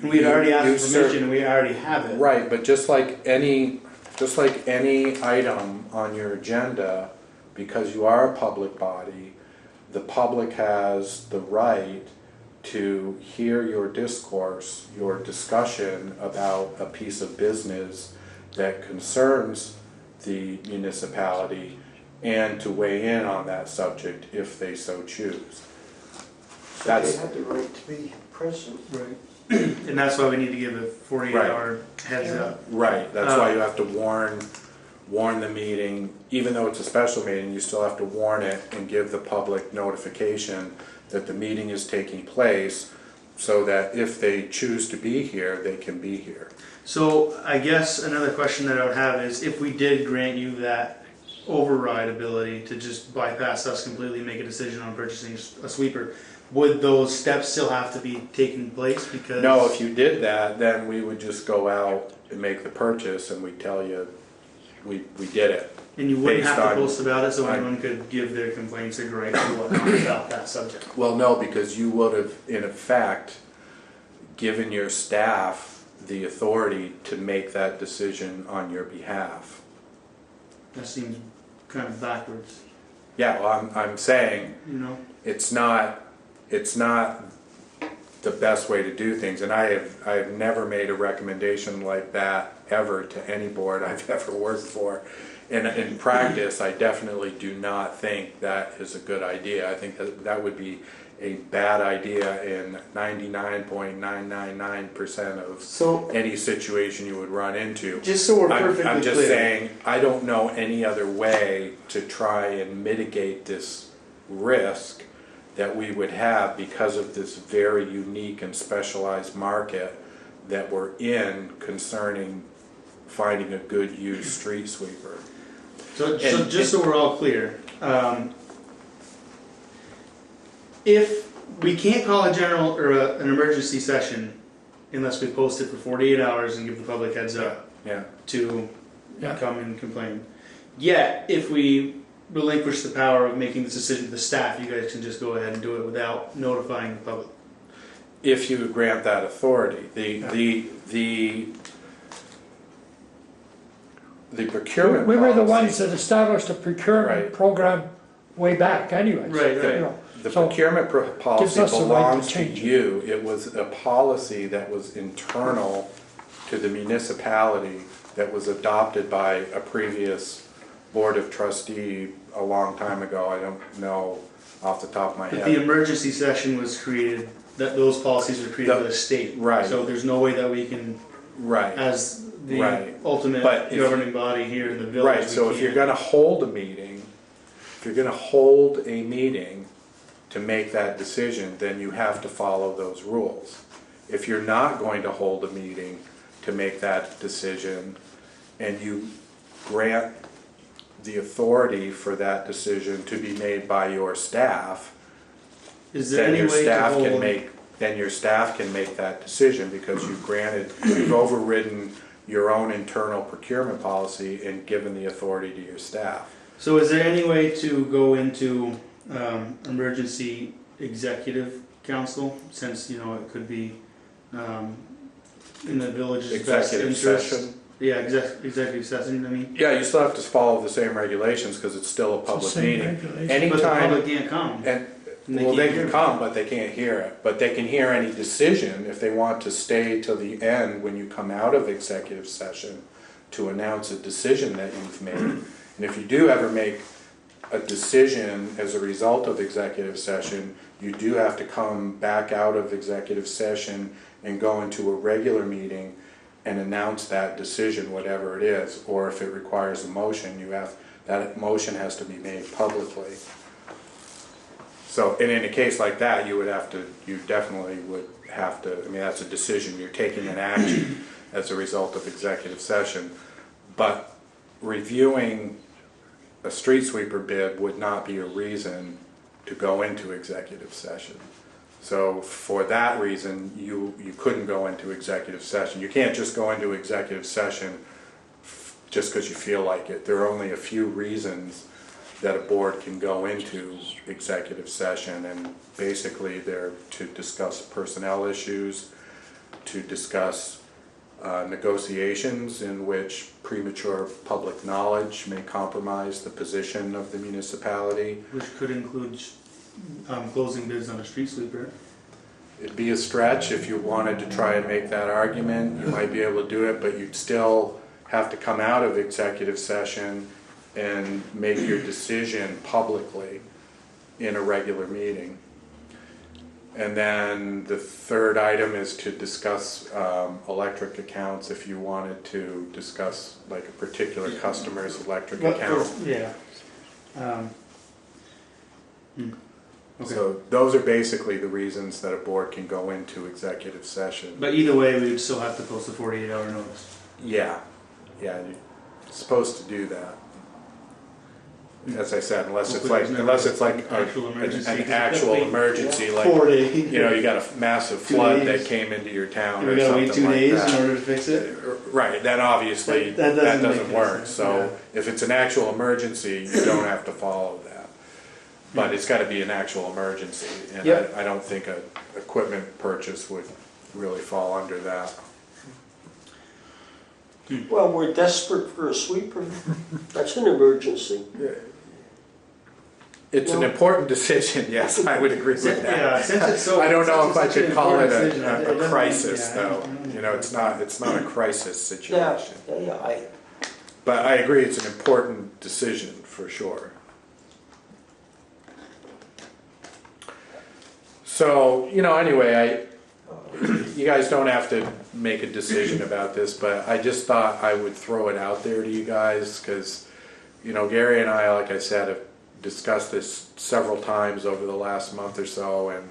And we had already You asked for serve- permission and we already have it. Right, but just like any item on your agenda, because you are a public body, the public has the right to hear your discourse, your discussion about a piece of business that concerns the municipality and to weigh in on that subject if they so choose. They That's, have the right to be present. Right. And that's why we need to give a 48-hour heads up. right, that's why you have to warn the meeting, even though it's a special meeting, you still have to warn it and give the public notification that the meeting is taking place, so that if they choose to be here, they can be here. So I guess another question that I would have is, if we did grant you that override ability to just bypass us completely, make a decision on purchasing a sweeper, would those steps still have to be taking place? Because No, if you did that, then we would just go out and make the purchase and we tell you we did it. and you wouldn't have based to on- post about it, so on- anyone could give their complaints or gripes or whatnot about that subject. Well, no, because you would have, in effect, given your staff the authority to make that decision on your behalf. That seems kind of backwards, Yeah, well, I'm saying you know? it's not the best way to do things, and I have never made a recommendation like that ever to any board I've ever worked for. And in practice, I definitely do not think that is a good idea. I think that would be a bad idea in 99.999% of So, any situation you would run into. just so we're perfectly clear. I'm just saying, I don't know any other way to try and mitigate this risk that we would have because of this very unique and specialized market that we're in concerning finding a good used street sweeper. So And- just so we're all clear, if we can't call a general or an emergency session unless we post it for 48 hours and give the public heads up Yeah, to Yeah. come and complain. Yet, if we relinquish the power of making this decision to the staff, you guys can just go ahead and do it without notifying the public. if you would grant that authority. The procurement We were the policy- ones that established a procurement Right. program way back anyways. Right, right. you know. The So, procurement policy us the right to belongs to change it. you. It was a policy that was internal to the municipality that was adopted by a previous board of trustee a long time ago. I don't know off the top of my But the head. emergency session was created, that those policies were created by the state. Right. So there's no way that we can, Right, as the Right. ultimate But if you- governing body here in the village, right. we So if you're can't. gonna hold a meeting, to make that decision, then you have to follow those rules. If you're not going to hold a meeting to make that decision, and you grant the authority for that decision to be made by your staff, Is there then any your way to staff can hold? make, that decision, because you've overridden your own internal procurement policy and given the authority to your staff. So is there any way to go into emergency executive council, since, you know, it could be in the village's best Executive interest? session. Yeah, executive session, I mean. Yeah, you still have to follow the same regulations, because it's still a it's the public same meeting. regulation. But the Anytime, public can't come. and, And well, they can't hear can it. come, but they can't hear it. But they can hear any decision if they want to stay till the end when you come out of executive session to announce a decision that you've made. And if you do ever make a decision as a result of executive session, you do have to come back out of executive session and go into a regular meeting and announce that decision, whatever it is. Or if it requires a motion, that motion has to be made publicly. So, and in a case like that, you definitely would have to, I mean, that's a decision, you're taking an action as a result of executive session. But reviewing a street sweeper bid would not be a reason to go into executive session. So for that reason, you couldn't go into executive session. You can't just go into executive session just because you feel like it. There are only a few reasons that a board can go into executive session, and basically they're to discuss personnel issues, to discuss negotiations in which premature public knowledge may compromise the position of the municipality. Which could include closing bids on a street sweeper. It'd be a stretch if you wanted to try and make that argument. You might be able to do it, but you'd still have to come out of executive session and make your decision publicly in a regular meeting. And then the third item is to discuss electric accounts if you wanted to discuss like a particular customer's electric account. Yeah. Okay. So those are basically the reasons that a board can go into executive session. But either way, we would still have to post a 48-hour notice. Yeah, you're supposed to do that. As I said, unless it's like Hopefully an there's never actual an actual emergency. emergency, like 4 days. you know, you got a massive 2 flood days. that came into your town We or gotta wait something 2 like days that. in order to fix it. Right, then obviously That that doesn't doesn't make work. sense, So if it's an actual emergency, you don't have to follow that. But it's got to be an actual emergency, and Yep. I don't think a equipment purchase would really fall under that. Well, we're desperate for a sweeper. That's an emergency. It's an No. important decision, yes, I would agree with that. Yeah, since it's so. I don't know if I since it's should such an call it important decision, it a doesn't- crisis, yeah, I though. don't You know, it's not a crisis Yeah, situation. yeah, But I agree, it's an important decision, for sure. So, you know, anyway, you guys don't have to make a decision about this, but I just thought I would throw it out there to you guys, because, you know, Gary and I, like I said, have discussed this several times over the last month or so, and,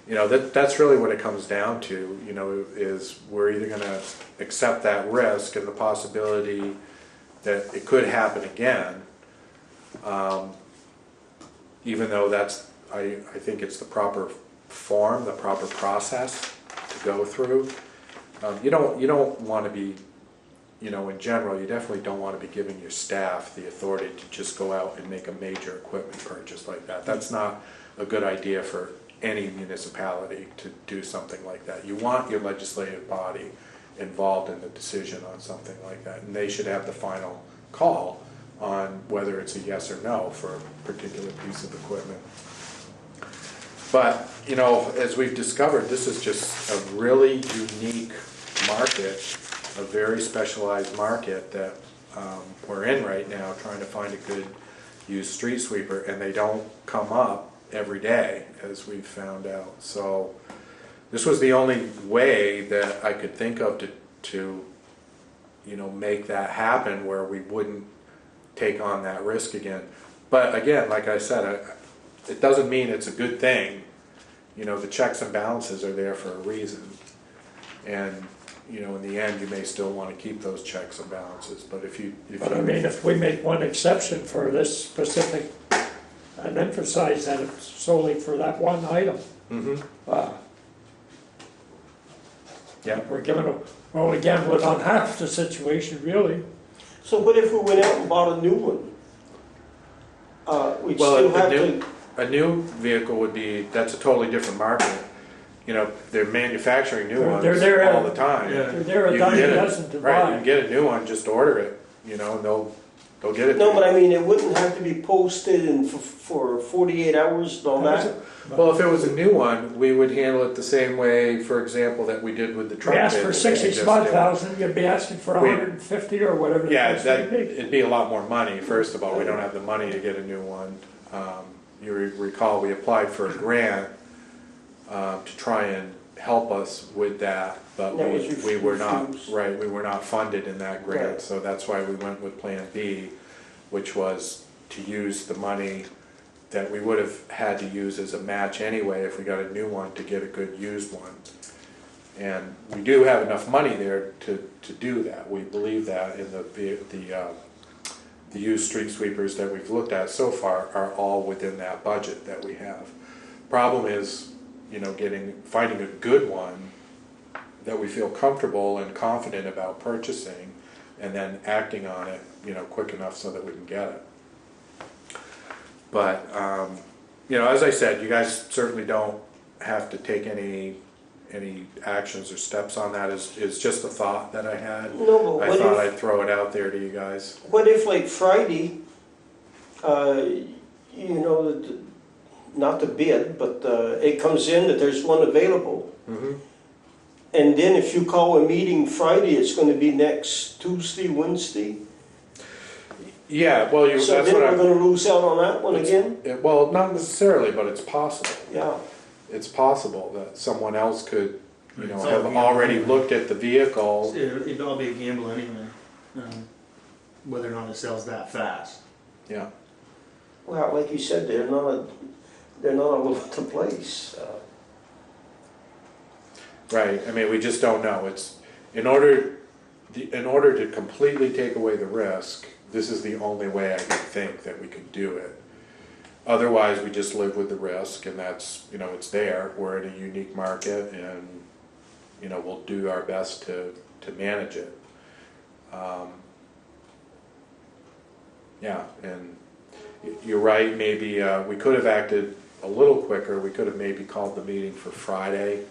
you know, that's really what it comes down to, you know, is we're either gonna accept that risk and the possibility that it could happen again, even though I think it's the proper form, the proper process to go through. You don't want to be, you know, in general, you definitely don't want to be giving your staff the authority to just go out and make a major equipment purchase like that. That's not a good idea for any municipality to do something like that. You want your legislative body involved in the decision on something like that, and they should have the final call on whether it's a yes or no for a particular piece of equipment. But, you know, as we've discovered, this is just a really unique market, a very specialized market that we're in right now, trying to find a good used street sweeper, and they don't come up every day, as we've found out. So this was the only way that I could think of to you know, make that happen where we wouldn't take on that risk again. But again, like I said, it doesn't mean it's a good thing. You know, the checks and balances are there for a reason. And, you know, in the end, you may still want to keep those checks and balances. But But I mean, if we make one exception for this specific, and emphasize that it's solely for that one item, yeah. we're only gambling on half the situation, really. So what if we went out and bought a new one? We'd still have to, a new vehicle would be, that's a totally different market. You know, they're manufacturing new ones They're there all the time. Yeah. They're a You can dime get a it- dozen to Right, you buy. can get a new one, just order it, you know, and they'll get it. no, to but you. I mean, it wouldn't have to be posted and for 48 hours and all that. Well, if it was a new one, we would handle it the same way, for example, that we did with the truck We asked bid for that they just 65,000, you'd be asking for We- 150 or whatever the Yeah, price that, may be. it'd be a lot more money, first of all, we don't have the money to get a new one. You recall, we applied for a grant to try and help us with that, but That was we were not, refused. right, we were not funded in that grant, Right. so that's why we went with Plan B, which was to use the money that we would have had to use as a match anyway if we got a new one to get a good used one. And we do have enough money there to do that. We believe that in the used street sweepers that we've looked at so far are all within that budget that we have. Problem is, you know, finding a good one that we feel comfortable and confident about purchasing and then acting on it, you know, quick enough so that we can get it. But, you know, as I said, you guys certainly don't have to take any actions or steps on that. It's just a thought that I had. No, but I what thought if, I'd throw it out there to you guys. what if like Friday, you know, not the bid, but it comes in that there's one available. Mm-hmm. And then if you call a meeting Friday, it's gonna be next Tuesday, Wednesday? Yeah, well, So that's then what we're gonna lose out on that one It's- again? well, not necessarily, but it's possible. Yeah. It's possible that someone else could, It's all have gamble already anyway. looked at the vehicle. It'd all be a gamble anyway, whether or not it sells that fast. Yeah, Well, like you said, they're not all over the place. right. I mean, we just don't know. It's, in order to completely take away the risk, this is the only way I can think that we could do it. Otherwise, we just live with the risk, and that's, it's there. We're in a unique market, and, we'll do our best to manage it. Yeah, and you're right, maybe we could have acted a little quicker. We could have maybe called the meeting for Friday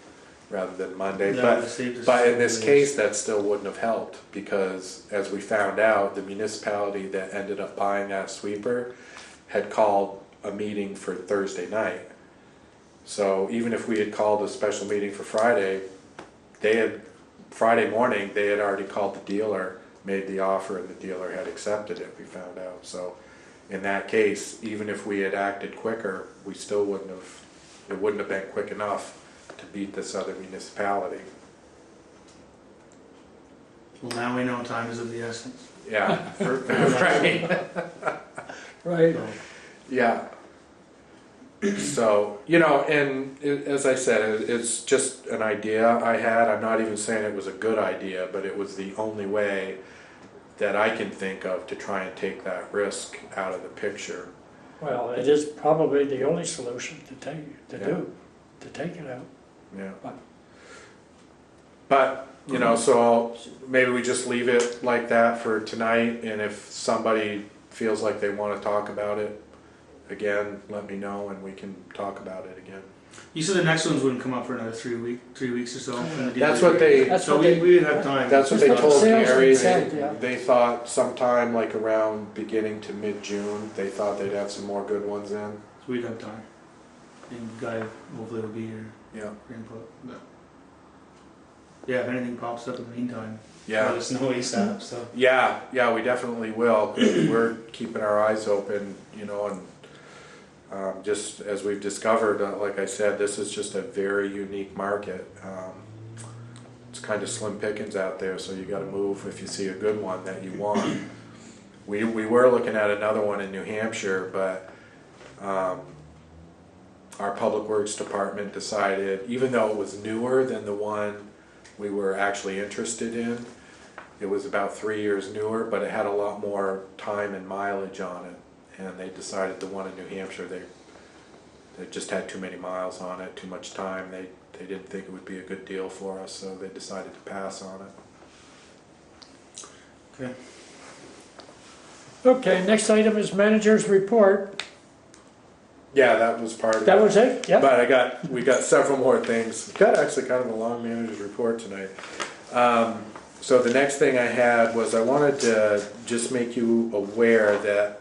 rather than Monday. That But would've saved us But in some this days. case, that still wouldn't have helped, because as we found out, the municipality that ended up buying that sweeper had called a meeting for Thursday night. So even if we had called a special meeting for Friday, Friday morning, they had already called the dealer, made the offer, and the dealer had accepted it, we found out. So in that case, even if we had acted quicker, we still it wouldn't have been quick enough to beat this other municipality. Well, now we know time is of the essence. Yeah, right. Right. So, Yeah. So, and as I said, it's just an idea I had. I'm not even saying it was a good idea, but it was the only way that I can think of to try and take that risk out of the picture. Well, it is probably the only solution to take it out. Yeah. But- But, so maybe we just leave it like that for tonight, and if somebody feels like they want to talk about it again, let me know and we can talk about it again. You said the next ones wouldn't come up for another 3 weeks or so. from the That's dealer. what they- That's So what they- we would have time. That's what they That's what told the salesman Gary. said, yeah. They thought sometime like around beginning to mid-June, they thought they'd have some more good ones in. So we'd have time. And Guy hopefully will be here Yeah. for input. But yeah, if anything pops up in the meantime, Yeah. let us know ASAP. So Yeah, we definitely will. 'Cause we're keeping our eyes open, and just as we've discovered, like I said, this is just a very unique market. It's kind of slim pickings out there, so you got to move if you see a good one that you want. We were looking at another one in New Hampshire, but our Public Works Department decided, even though it was newer than the one we were actually interested in, it was about 3 years newer, but it had a lot more time and mileage on it. And they decided the one in New Hampshire, they just had too many miles on it, too much time. They didn't think it would be a good deal for us, so they decided to pass on it. okay. Okay, next item is manager's report. Yeah, that was part of it. That was it? Yeah. But we got several more things. Got actually kind of a long manager's report tonight. So the next thing I had was I wanted to just make you aware that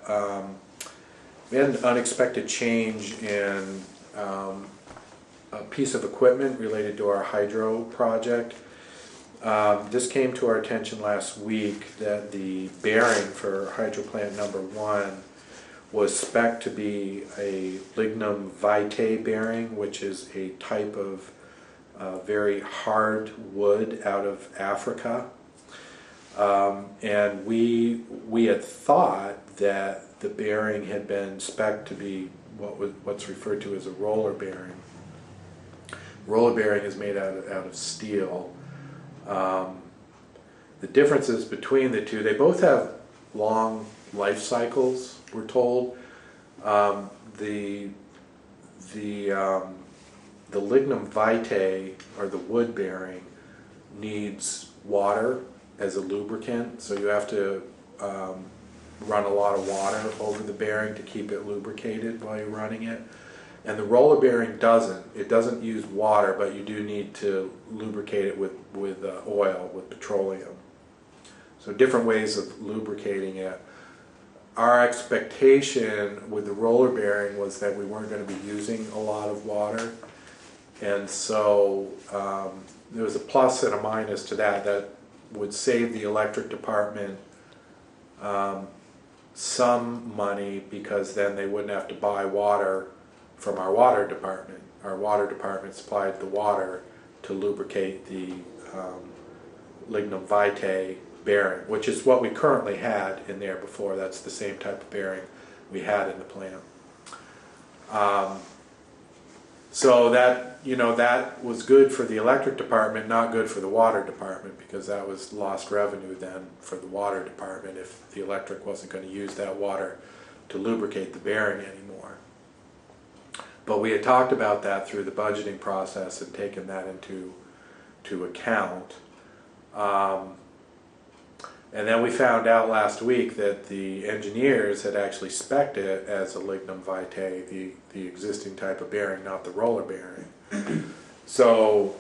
we had an unexpected change in a piece of equipment related to our hydro project. This came to our attention last week that the bearing for hydro plant number 1 was spec'd to be a lignum vitae bearing, which is a type of very hard wood out of Africa. And we had thought that the bearing had been spec'd to be what's referred to as a roller bearing. Roller bearing is made out of steel. The differences between the two, they both have long life cycles, we're told. The lignum vitae, or the wood bearing, needs water as a lubricant, so you have to run a lot of water over the bearing to keep it lubricated while you're running it. And the roller bearing doesn't. It doesn't use water, but you do need to lubricate it with oil, with petroleum. So different ways of lubricating it. Our expectation with the roller bearing was that we weren't going to be using a lot of water, And so there was a plus and a minus to that. That would save the electric department some money, because then they wouldn't have to buy water from our water department. Our water department supplied the water to lubricate the lignum vitae bearing, which is what we currently had in there before. That's the same type of bearing we had in the plant. So that, you know, that was good for the electric department, not good for the water department, because that was lost revenue then for the water department if the electric wasn't going to use that water to lubricate the bearing anymore. But we had talked about that through the budgeting process and taken that into account. And then we found out last week that the engineers had actually spec'd it as a lignum vitae, the existing type of bearing, not the roller bearing. So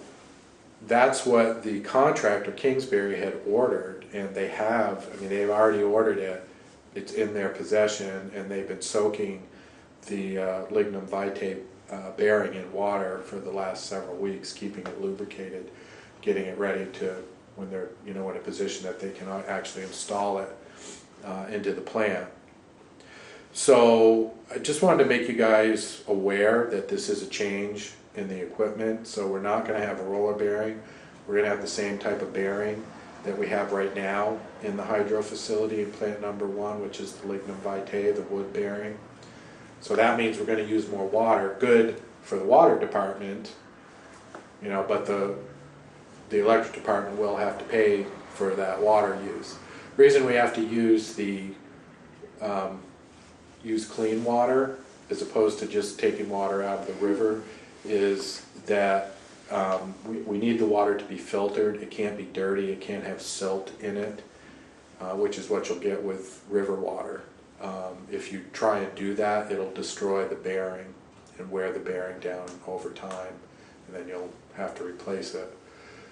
that's what the contractor, Kingsbury, had ordered, and they have, I mean, they've already ordered it. It's in their possession, and they've been soaking the lignum vitae bearing in water for the last several weeks, keeping it lubricated, getting it ready to, when they're, you know, in a position that they can actually install it into the plant. So I just wanted to make you guys aware that this is a change in the equipment. So we're not going to have a roller bearing. We're going to have the same type of bearing that we have right now in the hydro facility in plant number 1, which is the lignum vitae, the wood bearing. So that means we're going to use more water. Good for the water department, you know, but the electric department will have to pay for that water use. The reason we have to use use clean water as opposed to just taking water out of the river is that we need the water to be filtered. It can't be dirty. It can't have silt in it, which is what you'll get with river water. If you try and do that, it'll destroy the bearing and wear the bearing down over time, and then you'll have to replace it.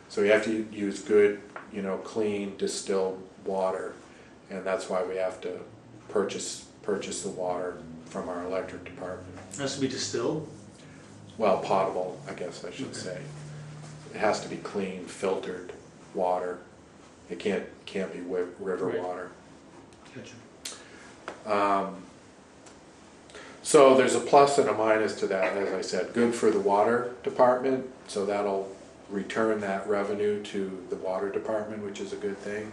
So you have to use good, you know, clean distilled water, and that's why we have to purchase the water from our electric department. It has to be distilled? Well, potable, I guess I should say. It has to be clean, filtered water. It can't be river water. Gotcha. So there's a plus and a minus to that, as I said. Good for the water department, so that'll return that revenue to the water department, which is a good thing.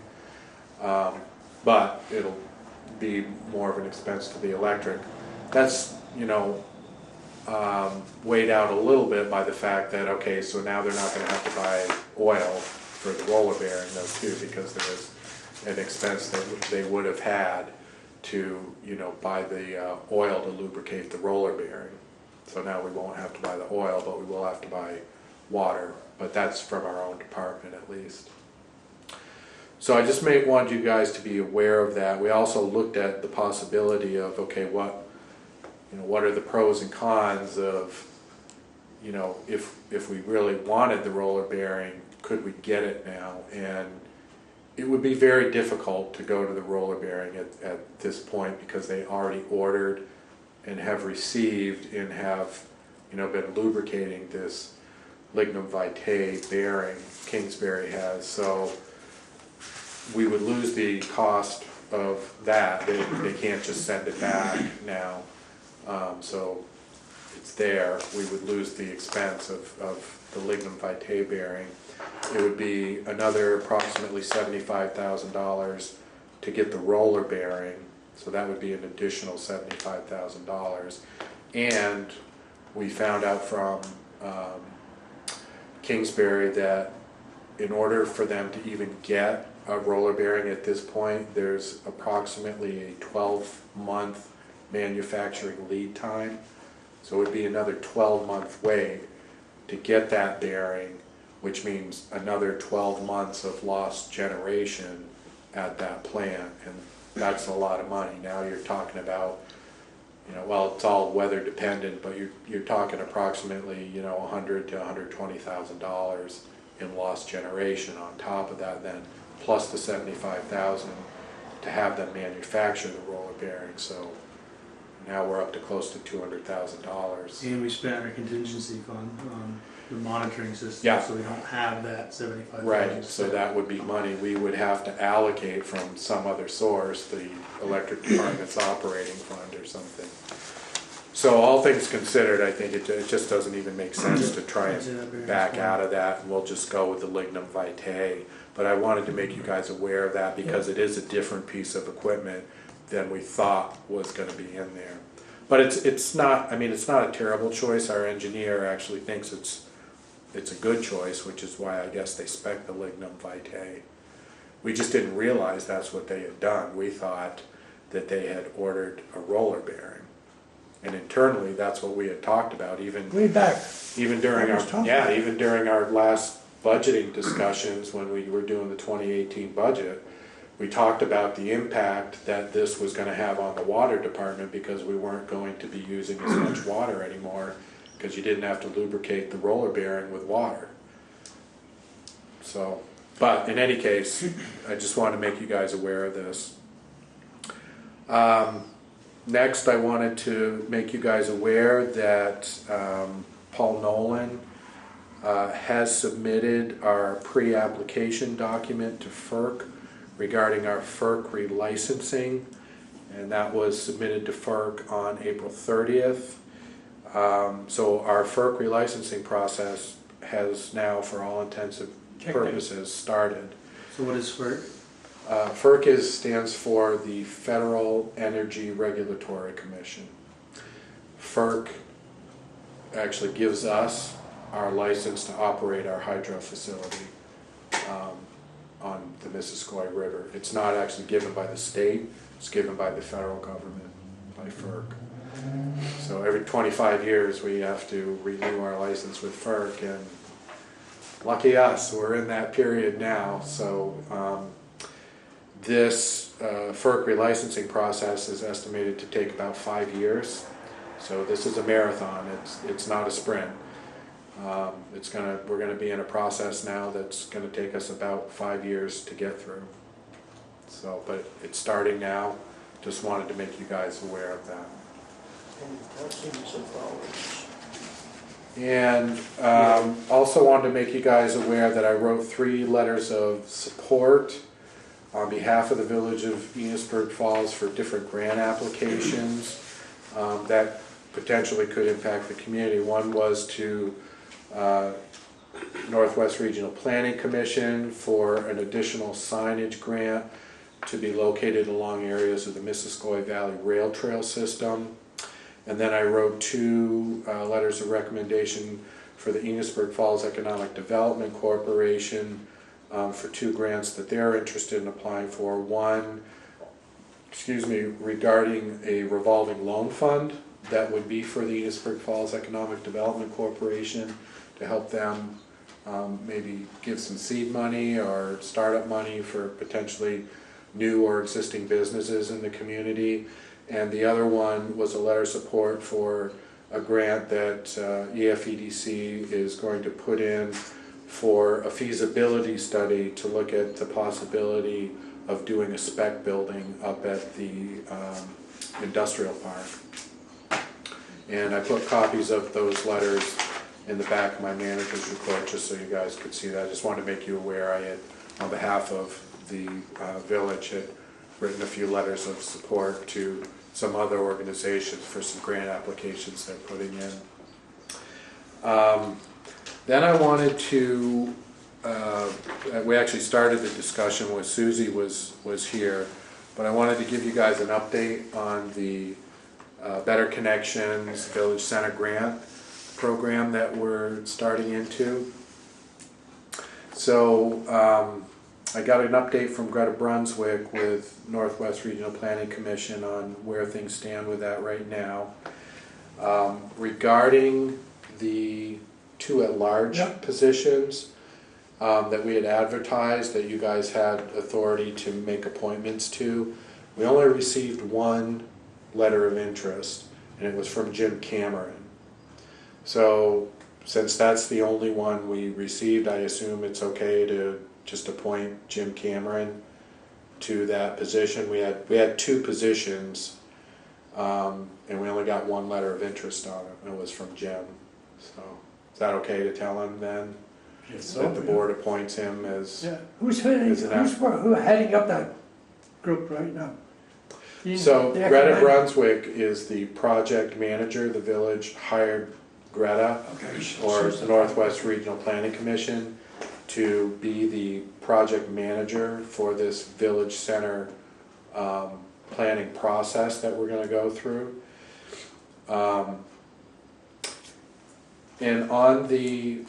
But it'll be more of an expense to the electric. That's, you know, weighed out a little bit by the fact that, okay, so now they're not going to have to buy oil for the roller bearing though too, because there was an expense that they would have had to, you know, buy the oil to lubricate the roller bearing. So now we won't have to buy the oil, but we will have to buy water. But that's from our own department at least. So I just want you guys to be aware of that. We also looked at the possibility of, okay, what are the pros and cons of, you know, if we really wanted the roller bearing, could we get it now? And it would be very difficult to go to the roller bearing at this point, because they already ordered and have received and have, you know, been lubricating this lignum vitae bearing Kingsbury has. So we would lose the cost of that. They can't just send it back now. So it's there. We would lose the expense of the lignum vitae bearing. It would be another approximately $75,000 to get the roller bearing. So that would be an additional $75,000. And we found out from Kingsbury that in order for them to even get a roller bearing at this point, there's approximately a 12-month manufacturing lead time. So it would be another 12-month wait to get that bearing, which means another 12 months of lost generation at that plant, and that's a lot of money. Now you're talking about, you know, well, it's all weather dependent, but you're talking approximately, you know, $100,000 to $120,000 in lost generation on top of that, then plus the $75,000 to have them manufacture the roller bearing. So now we're up to close to $200,000. And we spent our contingency fund on the monitoring system, Yeah. so we don't have that 75,000. Right, so that would be money we would have to allocate from some other source, the electric department's operating fund or something. So all things considered, I think it just doesn't even make sense to try and back out of that, and we'll just go with the lignum vitae. But I wanted to make you guys aware of that because it is a different piece of equipment than we thought was gonna be in there. But it's not, I mean, it's not a terrible choice. Our engineer actually thinks it's a good choice, which is why I guess they spec the lignum vitae. We just didn't realize that's what they had done. We thought that they had ordered a roller bearing. And internally, that's what we had talked about, even Way back. during I was talking our, about even during our last budgeting discussions when we were doing the 2018 budget, we talked about the impact that this was gonna have on the water department because we weren't going to be using as much water anymore because you didn't have to lubricate the roller bearing with water. So, but in any case, I just wanted to make you guys aware of this. Next, I wanted to make you guys aware that Paul Nolan has submitted our pre-application document to FERC regarding our FERC relicensing, and that was submitted to FERC on April 30th. So our FERC relicensing process has now, for all intents and purposes, started. So what is FERC? FERC stands for the Federal Energy Regulatory Commission. FERC actually gives us our license to operate our hydro facility on the Missisquoi River. It's not actually given by the state, it's given by the federal government, by FERC. So every 25 years we have to renew our license with FERC, and lucky us, we're in that period now. So this FERC relicensing process is estimated to take about 5 years. So this is a marathon, it's not a sprint. We're gonna be in a process now that's gonna take us about 5 years to get through. So, but it's starting now. Just wanted to make you guys aware of that. And also wanted to make you guys aware that I wrote 3 letters of support on behalf of the village of Enosburg Falls for different grant applications that potentially could impact the community. One was to Northwest Regional Planning Commission for an additional signage grant to be located along areas of the Missisquoi Valley Rail Trail system. And then I wrote 2 letters of recommendation for the Enosburg Falls Economic Development Corporation for 2 grants that they're interested in applying for. One, regarding a revolving loan fund that would be for the Enosburg Falls Economic Development Corporation to help them maybe give some seed money or startup money for potentially new or existing businesses in the community. And the other one was a letter of support for a grant that EFEDC is going to put in for a feasibility study to look at the possibility of doing a spec building up at the industrial park. And I put copies of those letters in the back of my manager's report just so you guys could see that. I just wanted to make you aware I had, on behalf of the village, had written a few letters of support to some other organizations for some grant applications they're putting in. Then I wanted to, we actually started the discussion when Susie was here, but I wanted to give you guys an update on the Better Connections Village Center Grant program that we're starting into. So I got an update from Greta Brunswick with Northwest Regional Planning Commission on where things stand with that right now. Regarding the 2 at-large positions that we had advertised that you guys had authority to make appointments to, we only received 1 letter of interest, and it was from Jim Cameron. So since that's the only one we received, I assume it's okay to just appoint Jim Cameron to that position. We had 2 positions, and we only got 1 letter of interest on it, and it was from Jim. So Is that okay to tell him then? Yes, That the board appoints him as, Yeah, who's heading up that group right now? so The Greta economic- Brunswick is the project manager. The village hired Greta, Okay, or she's the Northwest Regional Planning Commission, to be the project manager for this village center planning process that we're gonna go through. And on the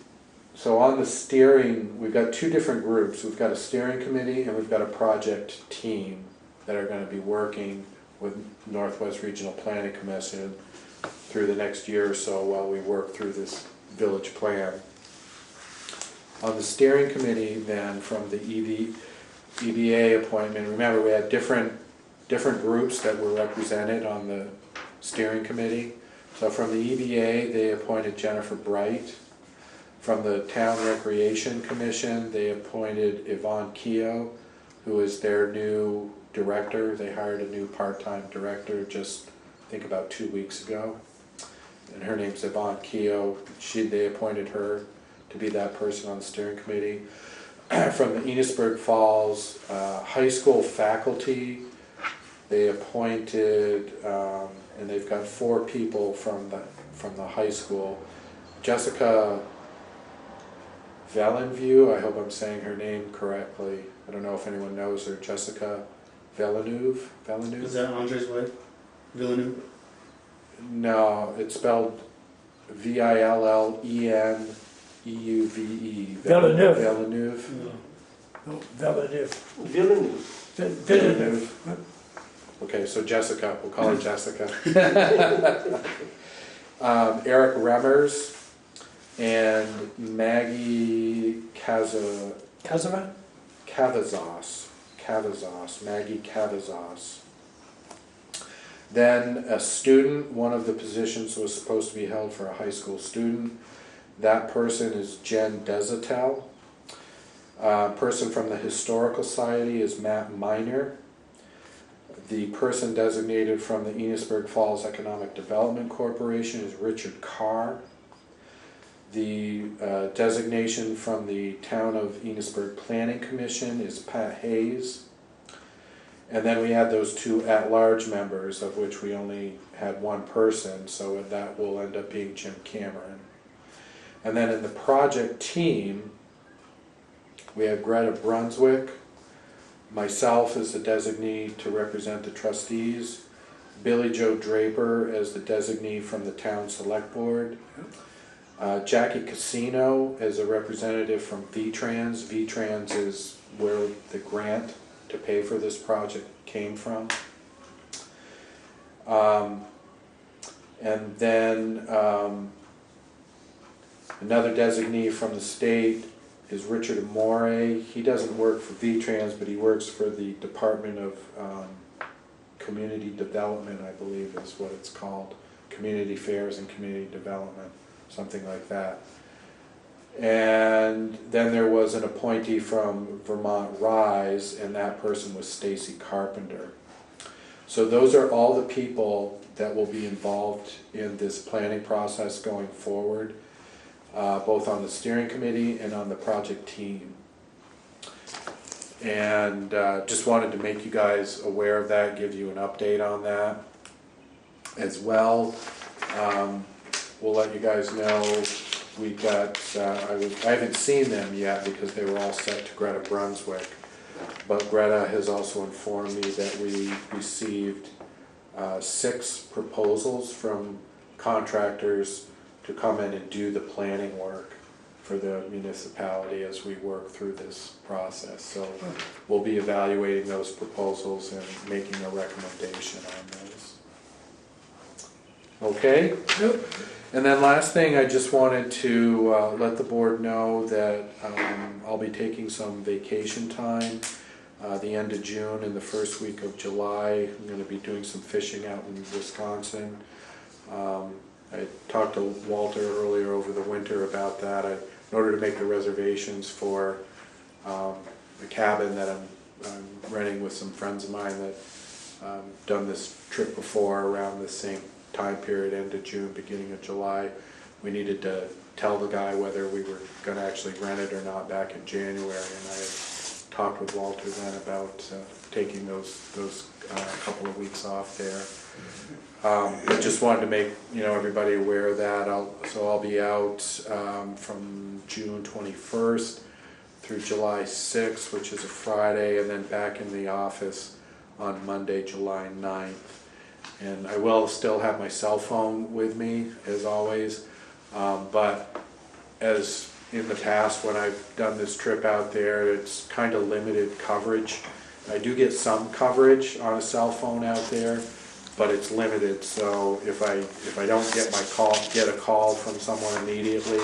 steering, we've got two different groups. We've got a steering committee and we've got a project team that are gonna be working with Northwest Regional Planning Commission through the next year or so while we work through this village plan. On the steering committee then, from the EDA appointment, remember we had different groups that were represented on the steering committee. So from the EDA, they appointed Jennifer Bright. From the Town Recreation Commission, they appointed Yvonne Keogh, who is their new director. They hired a new part-time director just, I think, about 2 weeks ago. And her name's Yvonne Keogh. They appointed her to be that person on the steering committee. From the Enosburg Falls high school faculty, they appointed, and they've got 4 people from the high school. Jessica Villeneuve, I hope I'm saying her name correctly. I don't know if anyone knows her. Jessica Villeneuve? Is that Andre's wife? Villeneuve? No, it's spelled Villeneuve. Villeneuve. Villeneuve. No, Villeneuve. Villeneuve. Villeneuve. Okay, so Jessica, we'll call her Jessica. Eric Remmers and Maggie Kazama? Cavazos, Maggie Cavazos. Then a student, one of the positions was supposed to be held for a high school student. That person is Jen Desatel. Person from the Historical Society is Matt Miner. The person designated from the Enosburg Falls Economic Development Corporation is Richard Carr. The designation from the Town of Enosburg Planning Commission is Pat Hayes. And then we had those 2 at-large members, of which we only had 1 person, so that will end up being Jim Cameron. And then in the project team, we have Greta Brunswick, myself as the designee to represent the trustees, Billy Joe Draper as the designee from the town select board, Jackie Casino as a representative from VTrans. VTrans is where the grant to pay for this project came from. And then another designee from the state is Richard Amore. He doesn't work for VTrans, but he works for the Department of Community Development, I believe is what it's called. Community Affairs and Community Development, something like that. And then there was an appointee from Vermont Rise, and that person was Stacy Carpenter. So those are all the people that will be involved in this planning process going forward, both on the steering committee and on the project team. And just wanted to make you guys aware of that, give you an update on that as well. We'll let you guys know. We got, I haven't seen them yet because they were all sent to Greta Brunswick, but Greta has also informed me that we received 6 proposals from contractors to come in and do the planning work for the municipality as we work through this process. So we'll be evaluating those proposals and making a recommendation on those. Okay? Yep. And then last thing, I just wanted to let the board know that I'll be taking some vacation time the end of June and the first week of July. I'm going to be doing some fishing out in Wisconsin. I talked to Walter earlier over the winter about that. In order to make the reservations for the cabin that I'm renting with some friends of mine that done this trip before around the same time period, end of June, beginning of July. we needed to tell the guy whether we were gonna actually rent it or not back in January, and I had talked with Walter then about taking those couple of weeks off there. I just wanted to make everybody aware of that. I'll be out from June 21st through July 6th, which is a Friday, and then back in the office on Monday, July 9th. And I will still have my cell phone with me, as always, but as in the past when I've done this trip out there, it's kind of limited coverage. I do get some coverage on a cell phone out there, but it's limited. So if I don't get a call from someone immediately,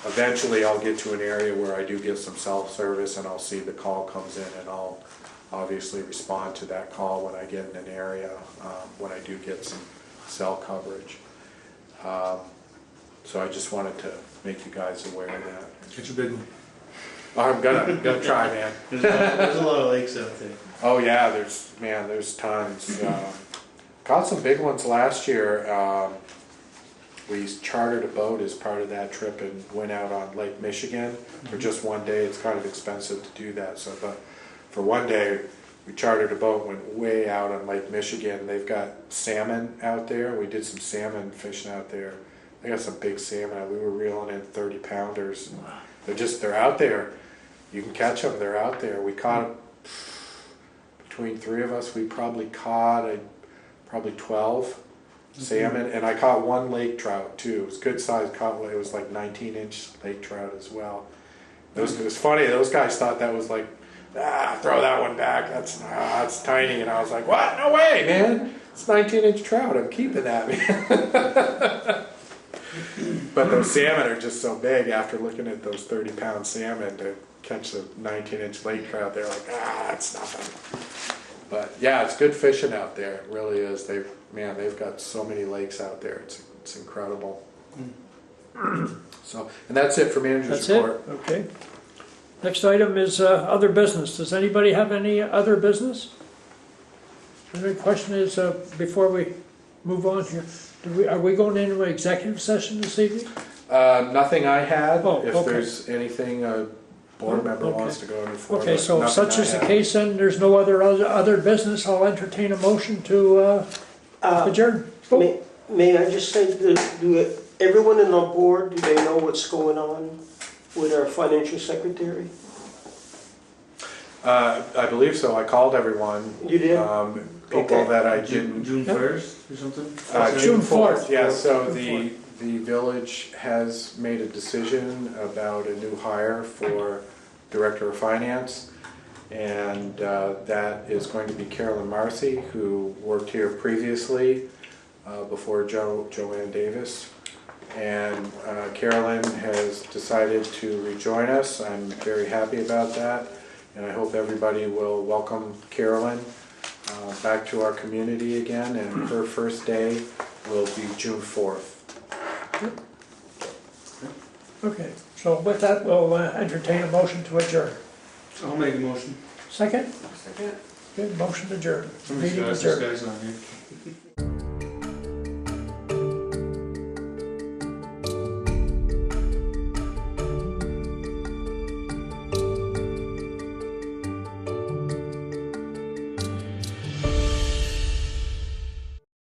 eventually I'll get to an area where I do get some cell service, and I'll see the call comes in, and I'll obviously respond to that call when I get in an area, when I do get some cell coverage. So I just wanted to make you guys aware of that. It's a big one. I'm gonna try, man. There's a lot of lakes out there. Oh yeah, there's tons. Caught some big ones last year. We chartered a boat as part of that trip and went out on Lake Michigan for just one day. It's kind of expensive to do that, but for one day we chartered a boat, went way out on Lake Michigan. They've got salmon out there. We did some salmon fishing out there. They got some big salmon. We were reeling in 30-pounders. They're out there. You can catch them. They're out there. We caught, between three of us, we probably caught probably 12 salmon, and I caught one lake trout too. It was good sized. It was like 19-inch lake trout as well. It was funny. Those guys thought that was like, throw that one back. That's tiny. And I was like, what? No way, man. It's 19-inch trout. I'm keeping that, man. But those salmon are just so big. After looking at those 30-pound salmon, to catch the 19-inch lake trout, they're like, that's nothing. But yeah, it's good fishing out there. It really is. They've got so many lakes out there. It's incredible. So, and that's it for manager's report. That's it? Okay. Next item is other business. Does anybody have any other business? The question is, before we move on here, are we going into an executive session this evening? Nothing I had. If okay. there's anything a board member wants to go into for. Okay, so if such is the case, then there's no other business. I'll entertain a motion to adjourn. May I just say, do everyone in the board, do they know what's going on with our financial secretary? I believe so. I called everyone. You did? People that I didn't. June 1st or something? June 4th. Yeah. So the village has made a decision about a new hire for director of finance, and that is going to be Carolyn Marcy, who worked here previously before Joanne Davis. And Carolyn has decided to rejoin us. I'm very happy about that, and I hope everybody will welcome Carolyn back to our community again, and her first day will be June 4th. Okay, so with that, we'll entertain a motion to adjourn. I'll make a motion. Second? Second. Okay, motion adjourned. Let me Meeting see, this adjourned. guy's on here.